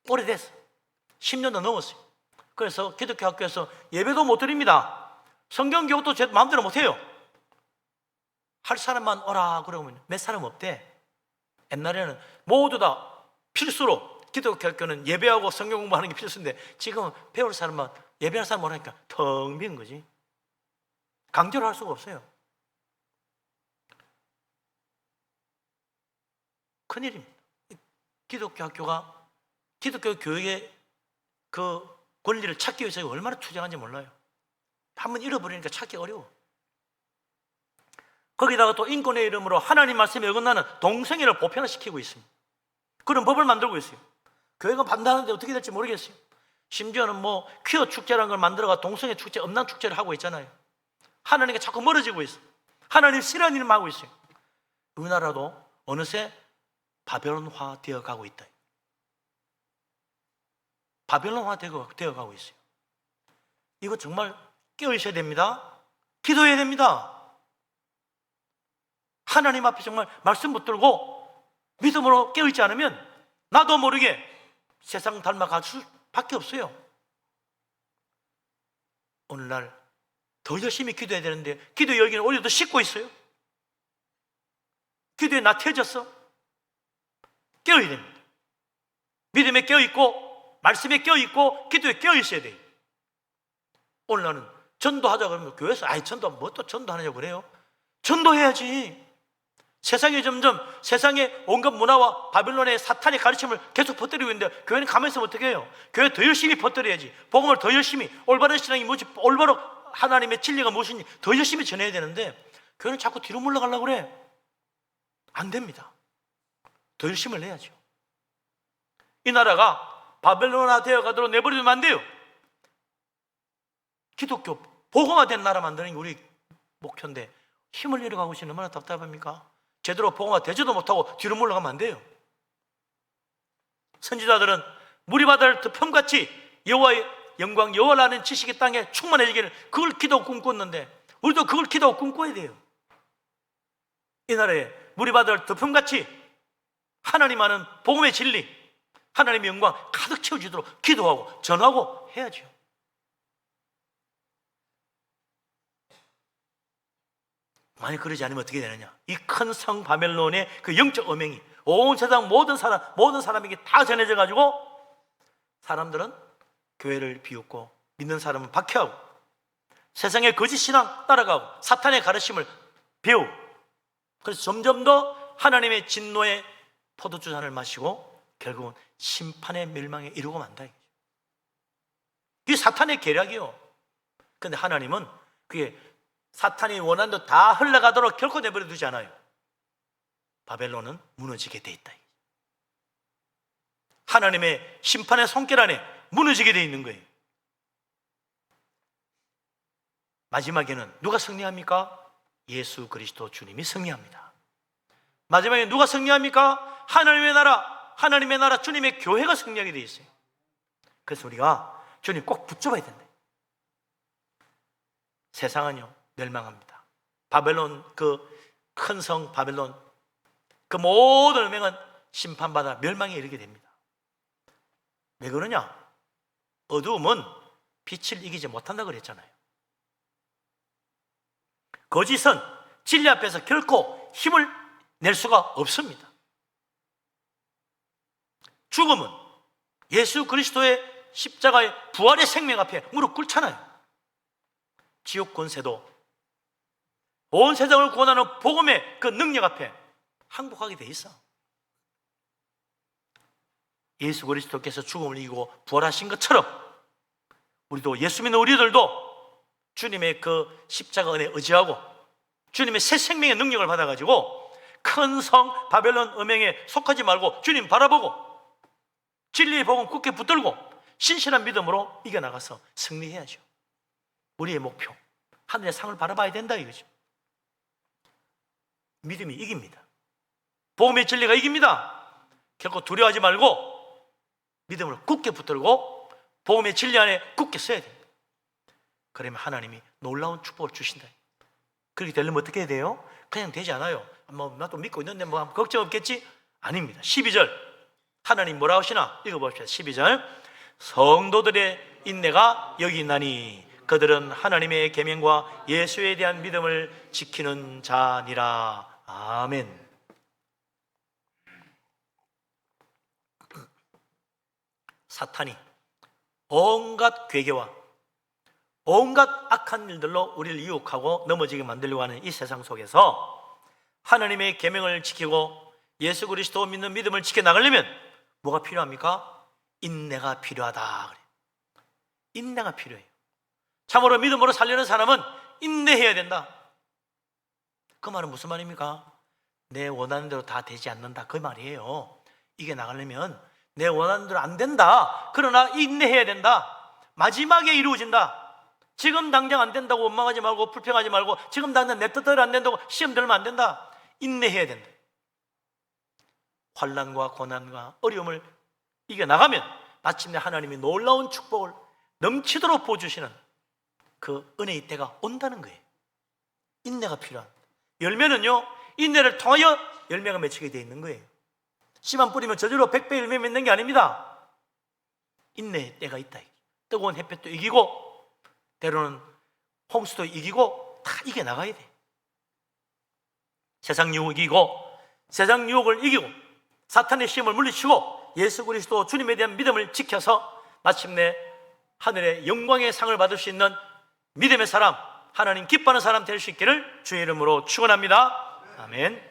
오래됐어. 10년도 넘었어요. 그래서 기독교 학교에서 예배도 못 드립니다. 성경 교육도 제 마음대로 못 해요. 할 사람만 오라 그러면 몇 사람 없대. 옛날에는 모두 다 필수로 기독교 학교는 예배하고 성경 공부하는 게 필수인데 지금은 배울 사람만 예배할 사람 오라니까 텅 빈 거지. 강제로 할 수가 없어요. 큰일입니다. 기독교 학교가 기독교 교육의 그 권리를 찾기 위해서 얼마나 투쟁하는지 몰라요. 한번 잃어버리니까 찾기 어려워. 거기다가 또 인권의 이름으로 하나님 말씀에 어긋나는 동성애를 보편화시키고 있습니다. 그런 법을 만들고 있어요. 교회가 반대하는데 어떻게 될지 모르겠어요. 심지어는 뭐 퀴어 축제라는 걸 만들어가 동성애 축제, 음란 축제를 하고 있잖아요. 하나님과 자꾸 멀어지고 있어요. 하나님 싫어하는 일을 하고 있어요. 우리나라도 어느새 바벨론화 되어가고 있다. 바벨론화 되어가고 있어요. 이거 정말 깨어있어야 됩니다. 기도해야 됩니다. 하나님 앞에 정말 말씀 붙들고 믿음으로 깨어있지 않으면 나도 모르게 세상 닮아갈 수밖에 없어요. 오늘날 더 열심히 기도해야 되는데 기도 열기는 오히려 더 씻고 있어요. 기도에 나태해졌어. 깨어야 됩니다. 믿음에 깨어있고 말씀에 깨어있고 기도에 깨어있어야 돼요. 오늘날은 전도하자 그러면 교회에서 전도 뭐 또 전도하냐고 그래요. 전도해야지. 세상에 점점 세상의 온갖 문화와 바빌론의 사탄의 가르침을 계속 퍼뜨리고 있는데 교회는 가만히 있으면 어떻게 해요? 교회 더 열심히 퍼뜨려야지. 복음을 더 열심히, 올바른 신앙이 무엇이, 올바로 하나님의 진리가 무엇인지 더 열심히 전해야 되는데 교회는 자꾸 뒤로 물러가려고 그래. 안 됩니다. 더 열심을 내야죠. 이 나라가 바벨론화 되어가도록 내버려두면 안 돼요. 기독교 복음화된 나라 만드는 게 우리 목표인데 힘을 잃어가고 있으니 얼마나 답답합니까? 제대로 복음화 되지도 못하고 뒤로 물러가면 안 돼요. 선지자들은 물이 바다를 덮음같이 여호와의 영광, 여호와라는 지식의 땅에 충만해지기를 그걸 기도하고 꿈꿨는데 우리도 그걸 기도하고 꿈꿔야 돼요. 이 나라에 물이 바다를 덮음같이 하나님 아는 복음의 진리, 하나님의 영광 가득 채워지도록 기도하고 전하고 해야죠. 만약 그러지 않으면 어떻게 되느냐? 이 큰 성 바벨론의 그 영적 음행이 온 세상 모든 사람에게 다 전해져 가지고 사람들은 교회를 비웃고 믿는 사람은 박해하고 세상의 거짓 신앙 따라가고 사탄의 가르침을 배우고 그래서 점점 더 하나님의 진노의 포도주 잔을 마시고 결국은 심판의 멸망에 이르고 만다. 이게 사탄의 계략이요. 그런데 하나님은 그게 사탄이 원하는 대로 다 흘러가도록 결코 내버려 두지 않아요. 바벨론은 무너지게 돼 있다. 하나님의 심판의 손길 안에 무너지게 돼 있는 거예요. 마지막에는 누가 승리합니까? 예수 그리스도 주님이 승리합니다. 마지막에 누가 승리합니까? 하나님의 나라 주님의 교회가 승리하게 돼 있어요. 그래서 우리가 주님 꼭 붙잡아야 된다. 세상은요 멸망합니다. 바벨론 그 큰 성 바벨론 그 모든 음행은 심판받아 멸망에 이르게 됩니다. 왜 그러냐? 어두움은 빛을 이기지 못한다 그랬잖아요. 거짓은 진리 앞에서 결코 힘을 낼 수가 없습니다. 죽음은 예수 그리스도의 십자가의 부활의 생명 앞에 무릎 꿇잖아요. 지옥 권세도 온 세상을 구원하는 복음의 그 능력 앞에 항복하게 돼 있어. 예수 그리스도께서 죽음을 이기고 부활하신 것처럼 우리도 예수 믿는 우리들도 주님의 그 십자가 은혜에 의지하고 주님의 새 생명의 능력을 받아가지고 큰 성 바벨론 음행에 속하지 말고 주님 바라보고 진리의 복음 굳게 붙들고 신실한 믿음으로 이겨나가서 승리해야죠. 우리의 목표 하늘의 상을 바라봐야 된다 이거죠. 믿음이 이깁니다. 복음의 진리가 이깁니다. 결코 두려워하지 말고 믿음을 굳게 붙들고 복음의 진리 안에 굳게 써야 됩니다. 그러면 하나님이 놀라운 축복을 주신다. 그렇게 되려면 어떻게 해야 돼요? 그냥 되지 않아요. 뭐 나도 믿고 있는데 뭐 걱정 없겠지? 아닙니다. 12절 하나님 뭐라고 하시나? 읽어봅시다. 12절 성도들의 인내가 여기 있나니 그들은 하나님의 계명과 예수에 대한 믿음을 지키는 자니라. 아멘. 사탄이 온갖 괴계와 온갖 악한 일들로 우리를 유혹하고 넘어지게 만들려고 하는 이 세상 속에서 하나님의 계명을 지키고 예수 그리스도 믿는 믿음을 지켜나가려면 뭐가 필요합니까? 인내가 필요하다 그래요. 인내가 필요해요. 참으로 믿음으로 살려는 사람은 인내해야 된다. 그 말은 무슨 말입니까? 내 원하는 대로 다 되지 않는다 그 말이에요. 이게 나가려면 내 원하는 대로 안 된다. 그러나 인내해야 된다. 마지막에 이루어진다. 지금 당장 안 된다고 원망하지 말고 불평하지 말고 지금 당장 내 뜻대로 안 된다고 시험 들면 안 된다. 인내해야 된다. 환난과 고난과 어려움을 이겨나가면 마침내 하나님이 놀라운 축복을 넘치도록 보여주시는 그 은혜의 때가 온다는 거예요. 인내가 필요한. 열매는요, 인내를 통하여 열매가 맺히게 되어 있는 거예요. 씨만 뿌리면 저절로 100배 열매 맺는 게 아닙니다. 인내의 때가 있다. 뜨거운 햇볕도 이기고 때로는 홍수도 이기고 다 이겨나가야 돼. 세상 유혹 이기고 세상 유혹을 이기고 사탄의 시험을 물리치고 예수 그리스도 주님에 대한 믿음을 지켜서 마침내 하늘의 영광의 상을 받을 수 있는 믿음의 사람, 하나님 기뻐하는 사람 될 수 있기를 주의 이름으로 축원합니다. 아멘.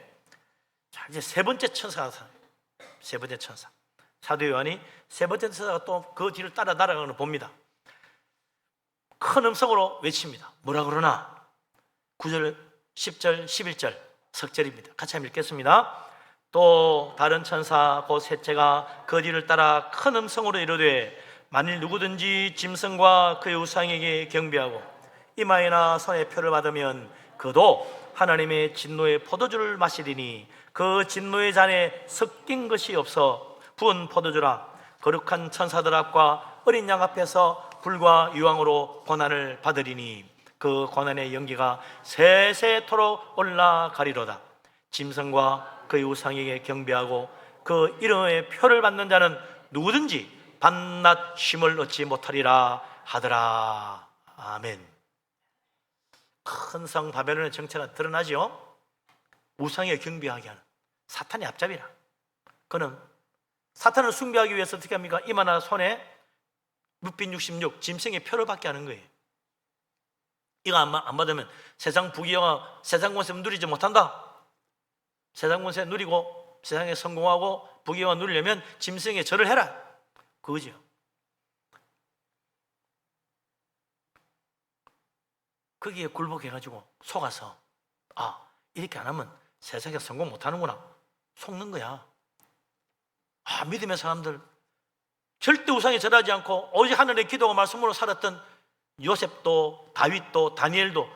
자, 이제 세 번째 천사가 나타나요. 세 번째 천사. 사도 요한이 세 번째 천사가 또 그 뒤를 따라 날아가는 걸 봅니다. 큰 음성으로 외칩니다. 뭐라 그러나? 9절, 10절, 11절 석절입니다. 같이 한번 읽겠습니다. 또 다른 천사 곧 셋째가 그 뒤를 따라 큰 음성으로 이르되 만일 누구든지 짐승과 그의 우상에게 경배하고 이마에나 손에 표를 받으면 그도 하나님의 진노의 포도주를 마시리니 그 진노의 잔에 섞인 것이 없어 부은 포도주라. 거룩한 천사들 앞과 어린 양 앞에서 불과 유황으로 고난을 받으리니 그 고난의 연기가 세세토록 올라가리로다. 짐승과 그의 우상에게 경배하고 그 이름의 표를 받는 자는 누구든지 밤낮 쉼을 얻지 못하리라 하더라. 아멘. 큰 성 바벨론의 정체가 드러나죠. 우상에 경배하게 하는 사탄의 앞잡이라. 그는 사탄을 숭배하기 위해서 어떻게 합니까? 이마나 손에 뭇빛 66 짐승의 표를 받게 하는 거예요. 이거 안 받으면 세상 부귀영화 세상 권세 누리지 못한다. 세상 권세 누리고 세상에 성공하고 부귀영화 누리려면 짐승의 절을 해라. 그거죠. 거기에 굴복해가지고 속아서 이렇게 안 하면 세상에 성공 못하는구나 속는 거야. 믿음의 사람들 절대 우상에 절하지 않고 오직 하늘의 기도와 말씀으로 살았던 요셉도 다윗도 다니엘도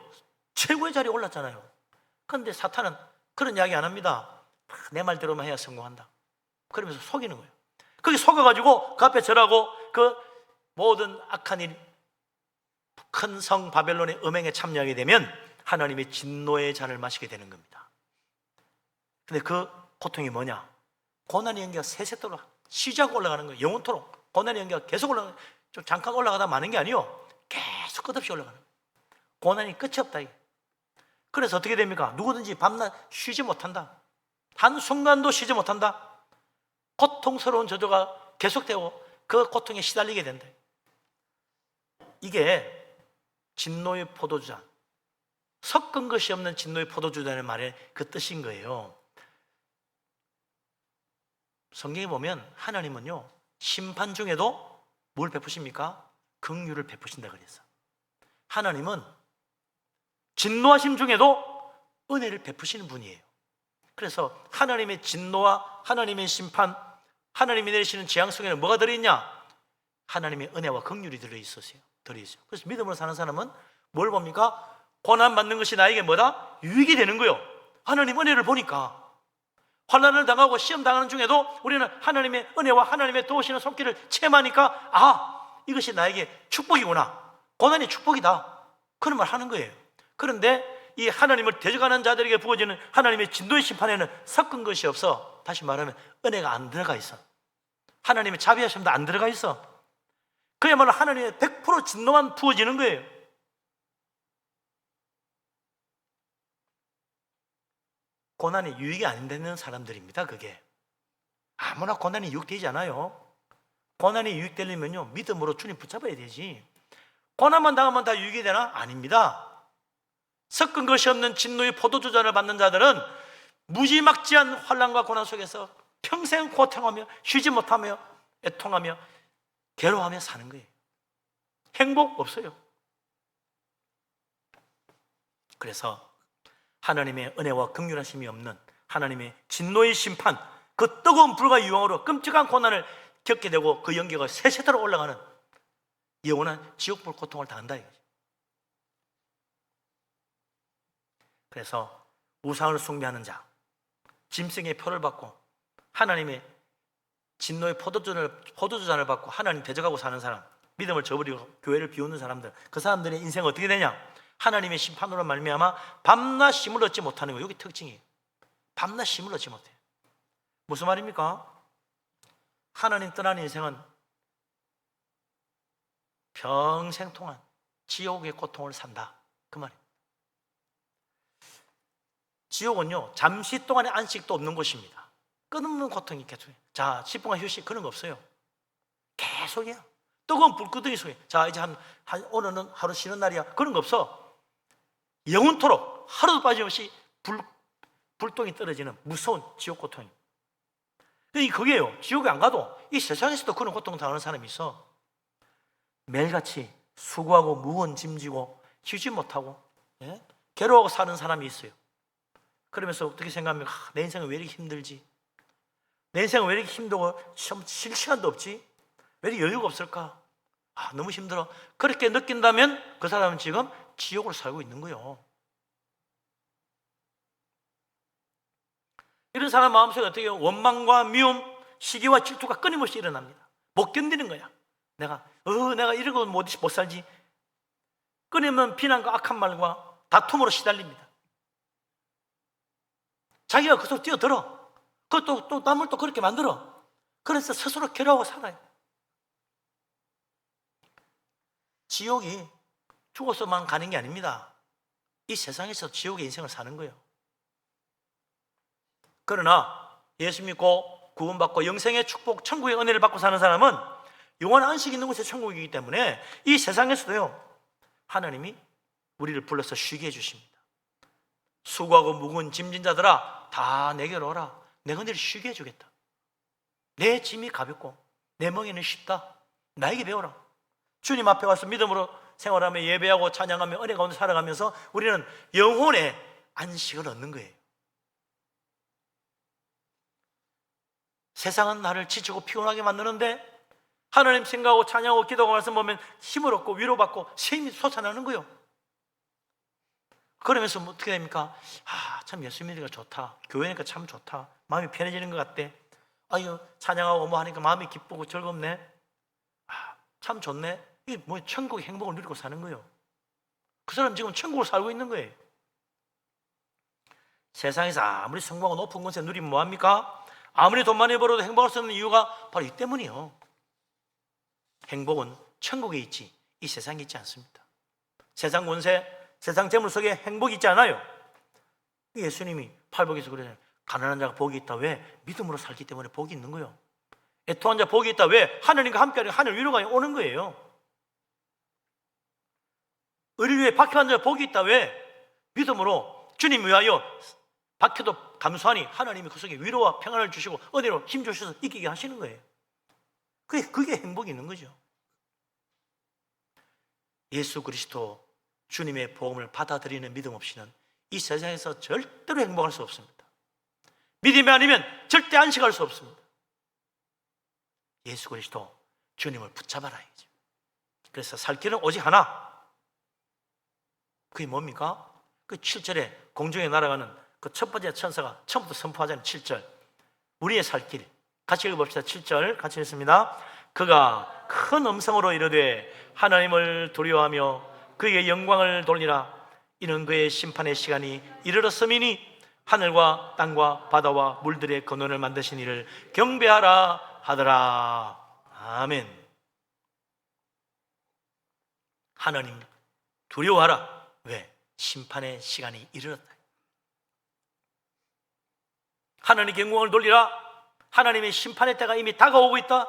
최고의 자리에 올랐잖아요. 그런데 사탄은 그런 이야기 안 합니다. 내 말대로만 해야 성공한다. 그러면서 속이는 거예요. 거기 속아가지고 그 앞에 절하고 그 모든 악한 일 큰 성 바벨론의 음행에 참여하게 되면 하나님의 진노의 잔을 마시게 되는 겁니다. 근데 그 고통이 뭐냐? 고난의 연기가 세세토록 쉬지 않고 올라가는 거예요. 영원토록 고난의 연기가 계속 올라가는 거예요. 좀 잠깐 올라가다 마는 게 아니에요. 계속 끝없이 올라가는 거예요. 고난이 끝이 없다. 그래서 어떻게 됩니까? 누구든지 밤낮 쉬지 못한다. 한순간도 쉬지 못한다. 고통스러운 저주가 계속되고 그 고통에 시달리게 된다. 이게 진노의 포도주잔, 섞은 것이 없는 진노의 포도주잔의 말의 그 뜻인 거예요. 성경에 보면 하나님은요 심판 중에도 뭘 베푸십니까? 긍휼을 베푸신다 그랬어. 하나님은 진노하심 중에도 은혜를 베푸시는 분이에요. 그래서 하나님의 진노와 하나님의 심판, 하나님이 내리시는 재앙 속에는 뭐가 들어있냐? 하나님의 은혜와 긍휼이 들어있었어요. 그래서 믿음으로 사는 사람은 뭘 봅니까? 고난 받는 것이 나에게 뭐다? 유익이 되는 거예요. 하나님 은혜를 보니까 환난을 당하고 시험 당하는 중에도 우리는 하나님의 은혜와 하나님의 도우시는 손길을 체험하니까 이것이 나에게 축복이구나. 고난이 축복이다. 그런 말 하는 거예요. 그런데 이 하나님을 대적하는 자들에게 부어지는 하나님의 진노의 심판에는 섞은 것이 없어. 다시 말하면 은혜가 안 들어가 있어. 하나님의 자비하심도 안 들어가 있어. 그야말로 하나님의 100% 진노만 부어지는 거예요. 고난이 유익이 안 되는 사람들입니다. 그게 아무나 고난이 유익되지 않아요. 고난이 유익되려면요, 믿음으로 주님 붙잡아야 되지. 고난만 당하면 다 유익이 되나? 아닙니다. 섞은 것이 없는 진노의 포도주잔을 받는 자들은 무지막지한 환난과 고난 속에서 평생 고통하며 쉬지 못하며 애통하며 괴로워하며 사는 거예요. 행복 없어요. 그래서 하나님의 은혜와 긍휼하심이 없는 하나님의 진노의 심판, 그 뜨거운 불과 유황으로 끔찍한 고난을 겪게 되고 그 연기가 세세대로 올라가는 영원한 지옥불 고통을 당한다 이거죠. 그래서 우상을 숭배하는 자, 짐승의 표를 받고 하나님의 진노의 포도주잔을 받고 하나님 대적하고 사는 사람, 믿음을 저버리고 교회를 비우는 사람들, 그 사람들의 인생은 어떻게 되냐? 하나님의 심판으로 말미암아 밤낮 쉼을 얻지 못하는 거예요. 여기 특징이에요. 밤낮 쉼을 얻지 못해요. 무슨 말입니까? 하나님 떠난 인생은 평생 동안 지옥의 고통을 산다, 그 말이에요. 지옥은요, 잠시 동안의 안식도 없는 곳입니다. 끊없는 고통이 계속해요. 자, 10분간 휴식, 그런 거 없어요. 계속이야. 뜨거운 불구덩이 속에, 자, 이제 오늘은 하루 쉬는 날이야, 그런 거 없어. 영원토록 하루도 빠짐없이 불똥이 떨어지는 무서운 지옥 고통이. 그게요, 지옥에 안 가도 이 세상에서도 그런 고통을 당하는 사람이 있어. 매일같이 수고하고 무거운 짐지고 쉬지 못하고, 예? 괴로워하고 사는 사람이 있어요. 그러면서 어떻게 생각하면, 내 인생은 왜 이렇게 힘들지? 내 인생은 왜 이렇게 힘들고 쉴 시간도 없지? 왜 이렇게 여유가 없을까? 너무 힘들어. 그렇게 느낀다면 그 사람은 지금 지옥을 살고 있는 거예요. 이런 사람 마음속에 어떻게 해요? 원망과 미움, 시기와 질투가 끊임없이 일어납니다. 못 견디는 거야. 내가 이런 거 못 살지. 끊임없는 비난과 악한 말과 다툼으로 시달립니다. 자기가 그속으로 뛰어들어. 그것도 또 남을 또 그렇게 만들어. 그래서 스스로 괴로워하고 살아요. 지옥이 죽어서만 가는 게 아닙니다. 이 세상에서 지옥의 인생을 사는 거예요. 그러나 예수 믿고 구원받고 영생의 축복, 천국의 은혜를 받고 사는 사람은 영원한 안식이 있는 곳이 천국이기 때문에 이 세상에서도요, 하나님이 우리를 불러서 쉬게 해주십니다. 수고하고 무거운 짐진 자들아, 다 내게로 오라. 내가 너를 쉬게 해주겠다. 내 짐이 가볍고 내 멍에는 쉽다. 나에게 배워라. 주님 앞에 와서 믿음으로 생활하며 예배하고 찬양하며 은혜 가운데 살아가면서 우리는 영혼의 안식을 얻는 거예요. 세상은 나를 지치고 피곤하게 만드는데 하나님 생각하고 찬양하고 기도하고 말씀 보면 힘을 얻고 위로받고 새 힘이 솟아나는 거예요. 그러면서 어떻게 됩니까? 참 예수 믿으니까 좋다. 교회니까 참 좋다. 마음이 편해지는 것 같대. 찬양하고 뭐 하니까 마음이 기쁘고 즐겁네. 참 좋네. 이게 뭐 천국의 행복을 누리고 사는 거예요. 그 사람 지금 천국을 살고 있는 거예요. 세상에서 아무리 성공하고 높은 곳에 누리면 뭐합니까? 아무리 돈 많이 벌어도 행복할 수 없는 이유가 바로 이 때문이에요. 행복은 천국에 있지 이 세상에 있지 않습니다. 세상 권세, 세상 재물 속에 행복이 있지 않아요. 예수님이 팔복에서 그래요. 가난한 자가 복이 있다. 왜? 믿음으로 살기 때문에 복이 있는 거예요. 애통한 자 복이 있다. 왜? 하나님과 함께하는 하늘 위로가 오는 거예요. 의를 위해 박해한 자 복이 있다. 왜? 믿음으로 주님 위하여 박해도 감수하니 하나님이 그 속에 위로와 평안을 주시고 은혜로 힘 주셔서 이기게 하시는 거예요. 그게 행복이 있는 거죠. 예수 그리스도 주님의 복음을 받아들이는 믿음 없이는 이 세상에서 절대로 행복할 수 없습니다. 믿음이 아니면 절대 안식할 수 없습니다. 예수 그리스도 주님을 붙잡아라 이거죠. 그래서 살 길은 오직 하나. 그게 뭡니까? 그 7절에 공중에 날아가는 그 첫 번째 천사가 처음부터 선포하자는 7절. 우리의 살 길. 같이 읽어봅시다. 7절 같이 읽습니다. 그가 큰 음성으로 이르되 하나님을 두려워하며 그에게 영광을 돌리라. 이는 그의 심판의 시간이 이르렀음이니 하늘과 땅과 바다와 물들의 근원을 만드신 이를 경배하라 하더라. 아멘. 하나님 두려워하라. 왜? 심판의 시간이 이르렀다. 하나님께 영광을 돌리라. 하나님의 심판의 때가 이미 다가오고 있다.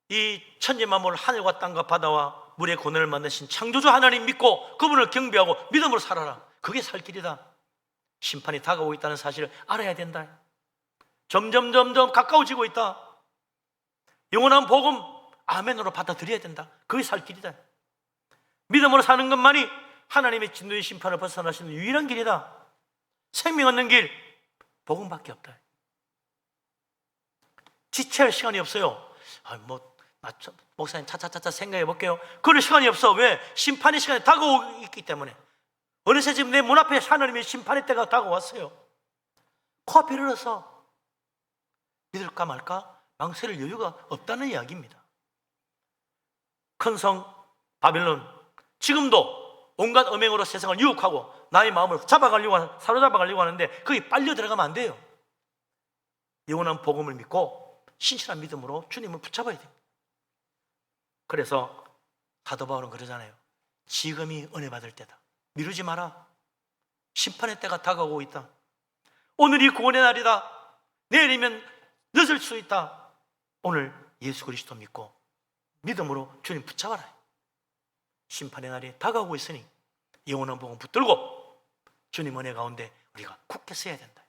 이 천지만물 하늘과 땅과 바다와 물의 고난을 만드신 창조주 하나님 믿고 그분을 경배하고 믿음으로 살아라. 그게 살 길이다. 심판이 다가오고 있다는 사실을 알아야 된다. 점점 가까워지고 있다. 영원한 복음 아멘으로 받아들여야 된다. 그게 살 길이다. 믿음으로 사는 것만이 하나님의 진노의 심판을 벗어나시는 유일한 길이다. 생명 얻는 길 복음밖에 없다. 지체할 시간이 없어요. 목사님 차차차차 생각해 볼게요. 그럴 시간이 없어. 왜? 심판의 시간이 다가오고 있기 때문에. 어느새 지금 내 문 앞에 하나님의 심판의 때가 다가왔어요. 코앞에 흘러서 믿을까 말까 망설일 여유가 없다는 이야기입니다. 큰 성 바빌론, 지금도 온갖 음행으로 세상을 유혹하고 나의 마음을 사로잡아가려고 하는데 거기 빨려 들어가면 안 돼요. 영원한 복음을 믿고 신실한 믿음으로 주님을 붙잡아야 됩니다. 그래서 사도 바울은 그러잖아요. 지금이 은혜 받을 때다. 미루지 마라. 심판의 때가 다가오고 있다. 오늘이 구원의 날이다. 내일이면 늦을 수 있다. 오늘 예수 그리스도 믿고 믿음으로 주님 붙잡아라. 심판의 날이 다가오고 있으니 영원한 복음 붙들고 주님 은혜 가운데 우리가 굳게 서야 된다.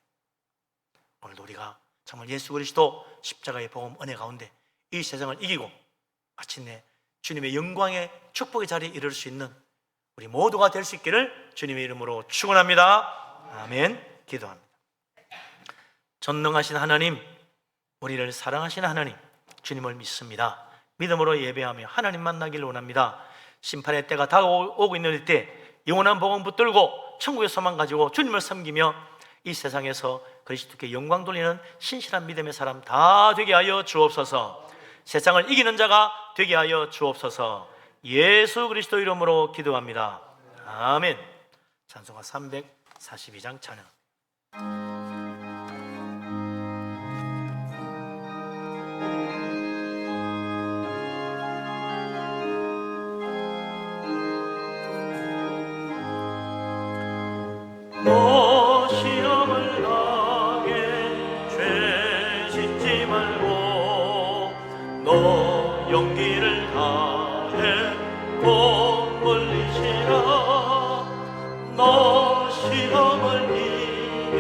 오늘도 우리가 정말 예수 그리스도 십자가의 복음 은혜 가운데 이 세상을 이기고 마침내 주님의 영광의 축복의 자리에 이를 수 있는 우리 모두가 될 수 있기를 주님의 이름으로 축원합니다. 아멘. 기도합니다. 전능하신 하나님, 우리를 사랑하시는 하나님, 주님을 믿습니다. 믿음으로 예배하며 하나님 만나기를 원합니다. 심판의 때가 다가오고 있는 이때 영원한 복음 붙들고 천국의 소망 가지고 주님을 섬기며 이 세상에서 그리스도께 영광 돌리는 신실한 믿음의 사람 다 되게 하여 주옵소서. 세상을 이기는 자가 되게 하여 주옵소서. 예수 그리스도 이름으로 기도합니다. 아멘. 찬송가 342장 찬양. 너 시험을 당해 죄 짓지 말고 너 용기를 다해 복 벌리시라. 너 시험을 이겨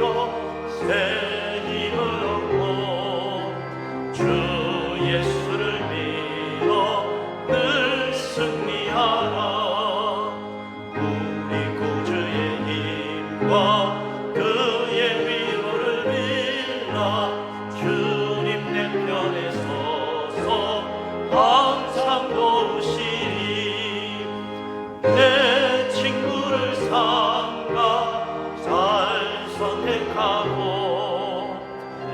새 힘을 얻고 주 예수를 믿어 늘 승리하라. 우리 구주의 힘과 그의 위로를 빌라. 주님 내 편에 서서 항상 도우시리. 내 친구를 삼가 잘 선택하고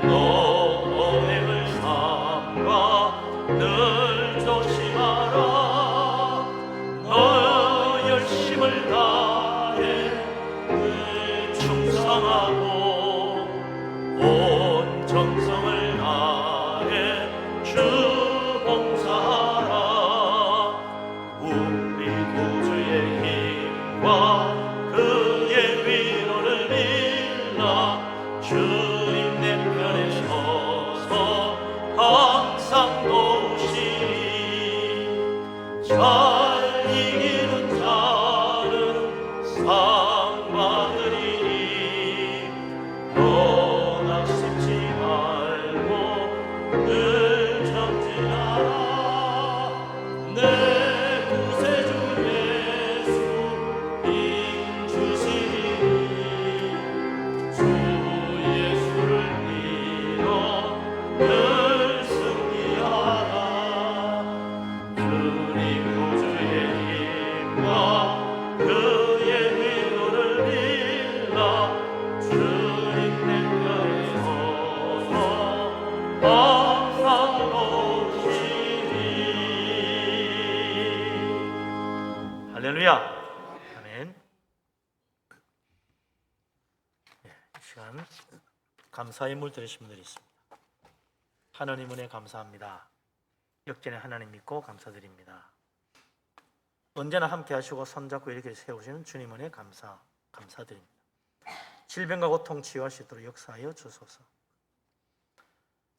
너 언행을 삼가 늘 조심하라. 너 열심을 다해 늘 충성하고 온 정성을 다해 주 봉사하라. 우리 구주의 힘과 그의 위로를 빌라. 주님 내 편에 서서 항상 도우시리. 잘 이기는 자는 상 받으리니. 너 낙심치 말고 늘 정진하라. 내 구세주 예수 인주시니. 주 예수를 믿어 늘 승리하라. 주님 구주의 힘과 그의 위로를 빌라. 주님 내 편에 서서 항상 도우시리. 할렐루야. 아멘. 이 시간 감사의 물 드리신 분들이 있습니다. 하나님 은혜 감사합니다. 역전의 하나님 믿고 감사드립니다. 언제나 함께 하시고 손잡고 이렇게 세우시는 주님 은혜 감사드립니다. 질병과 고통 치유할 수 있도록 역사하여 주소서.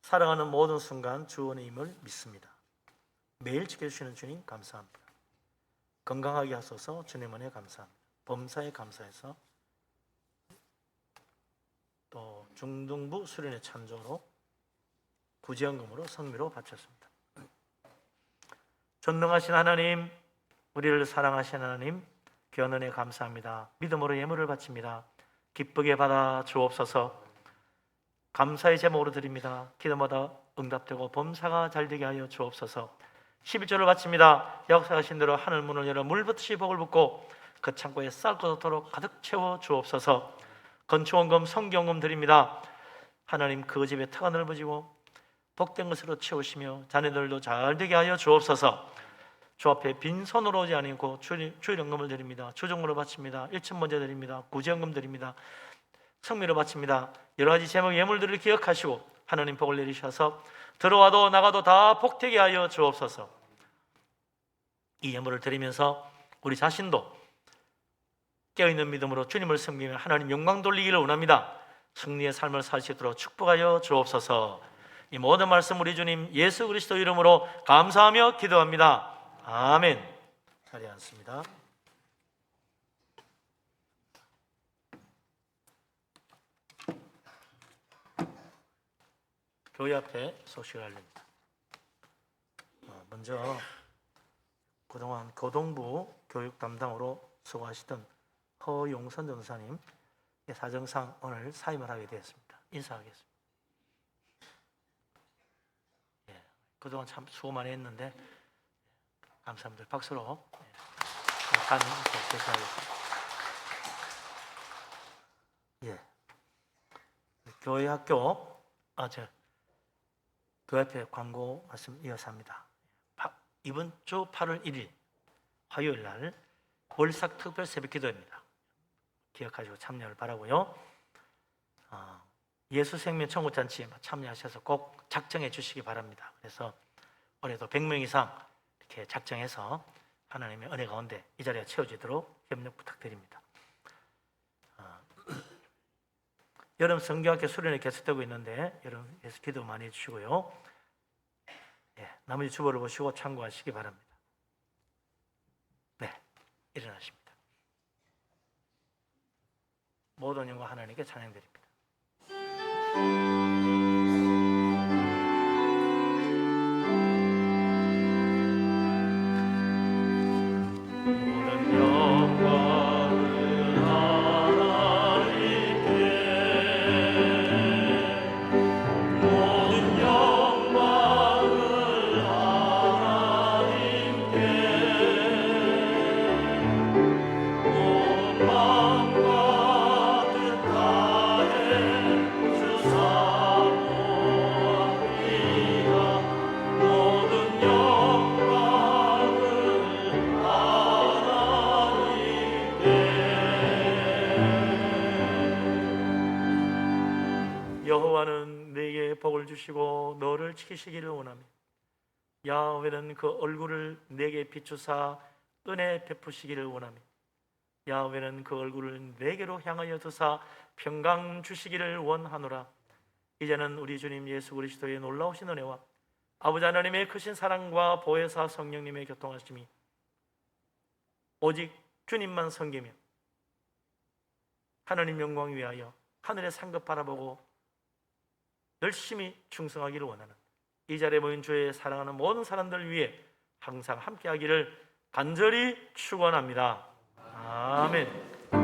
살아가는 모든 순간 주 은혜임을 믿습니다. 매일 지켜주시는 주님 감사합니다. 건강하게 하소서. 주님 은혜 감사합니다. 범사에 감사해서 또 중등부 수련회 찬조로 구제연금으로 성미로 바쳤습니다. 전능하신 하나님, 우리를 사랑하신 하나님, 귀한 은혜 감사합니다. 믿음으로 예물을 바칩니다. 기쁘게 받아 주옵소서. 감사의 제목으로 드립니다. 기도마다 응답되고 범사가 잘되게 하여 주옵소서. 11조를 바칩니다. 역사하신 대로 하늘 문을 열어 물붓이 복을 붓고 그 창고에 쌀 것 없도록 가득 채워 주옵소서. 건축원금, 성경금 드립니다. 하나님 그 집에 터가 넓어지고 복된 것으로 채우시며 자녀들도 잘되게 하여 주옵소서. 주 앞에 빈손으로 오지 아니고 주일연금을 드립니다. 주종으로 바칩니다. 일천번제 드립니다. 구제연금 드립니다. 성미로 바칩니다. 여러 가지 제목 예물들을 기억하시고 하나님 복을 내리셔서 들어와도 나가도 다 복되게 하여 주옵소서. 이 예물을 드리면서 우리 자신도 깨어있는 믿음으로 주님을 섬기며 하나님 영광 돌리기를 원합니다. 승리의 삶을 살 수 있도록 축복하여 주옵소서. 이 모든 말씀 우리 주님 예수 그리스도 이름으로 감사하며 기도합니다. 아멘. 자리에 앉습니다. 교회 앞에 소식을 알립니다. 먼저 그동안 고동부 교육 담당으로 수고하시던 허용선 전사님 사정상 오늘 사임을 하게 되었습니다. 인사하겠습니다. 그동안 참 수고 많이 했는데 감사합니다. 박수로 간 대표하겠습니다. 교회 학교 교회 앞에 광고 말씀 이어서 합니다. 이번 주 8월 1일 화요일 날 월삭 특별 새벽 기도입니다. 기억하시고 참여를 바라고요. 예수생명 청구잔치에 참여하셔서 꼭 작정해 주시기 바랍니다. 그래서 올해도 100명 이상 이렇게 작정해서 하나님의 은혜 가운데 이 자리가 채워지도록 협력 부탁드립니다. 여름 성경학교 수련회 계속되고 있는데 여러분께서 기도 많이 해주시고요. 나머지 주보를 보시고 참고하시기 바랍니다. 네, 일어나십니다. 모든 영광 하나님께 찬양드립니다. 모든 영광을 하나님께, 모든 영광을 하나님께, 온 마음과 뜻 다해 주사모합니다. 모든 영광을 하나님께. 여호와는 내게 복을 주시고 너를 지키시기를 원하며 야훼는 그 얼굴을 내게 비추사 은혜 베푸시기를 원하며 야훼는 그 얼굴을 내게로 향하여 두사 평강 주시기를 원하노라. 이제는 우리 주님 예수 그리스도의 놀라우신 은혜와 아버지 하나님의 크신 사랑과 보혜사 성령님의 교통하심이 오직 주님만 섬기며 하나님 영광 위하여 하늘의 상급 바라보고 열심히 충성하기를 원하는 이 자리에 모인 주의 사랑하는 모든 사람들 위해 항상 함께하기를 간절히 축원합니다. 아멘. 그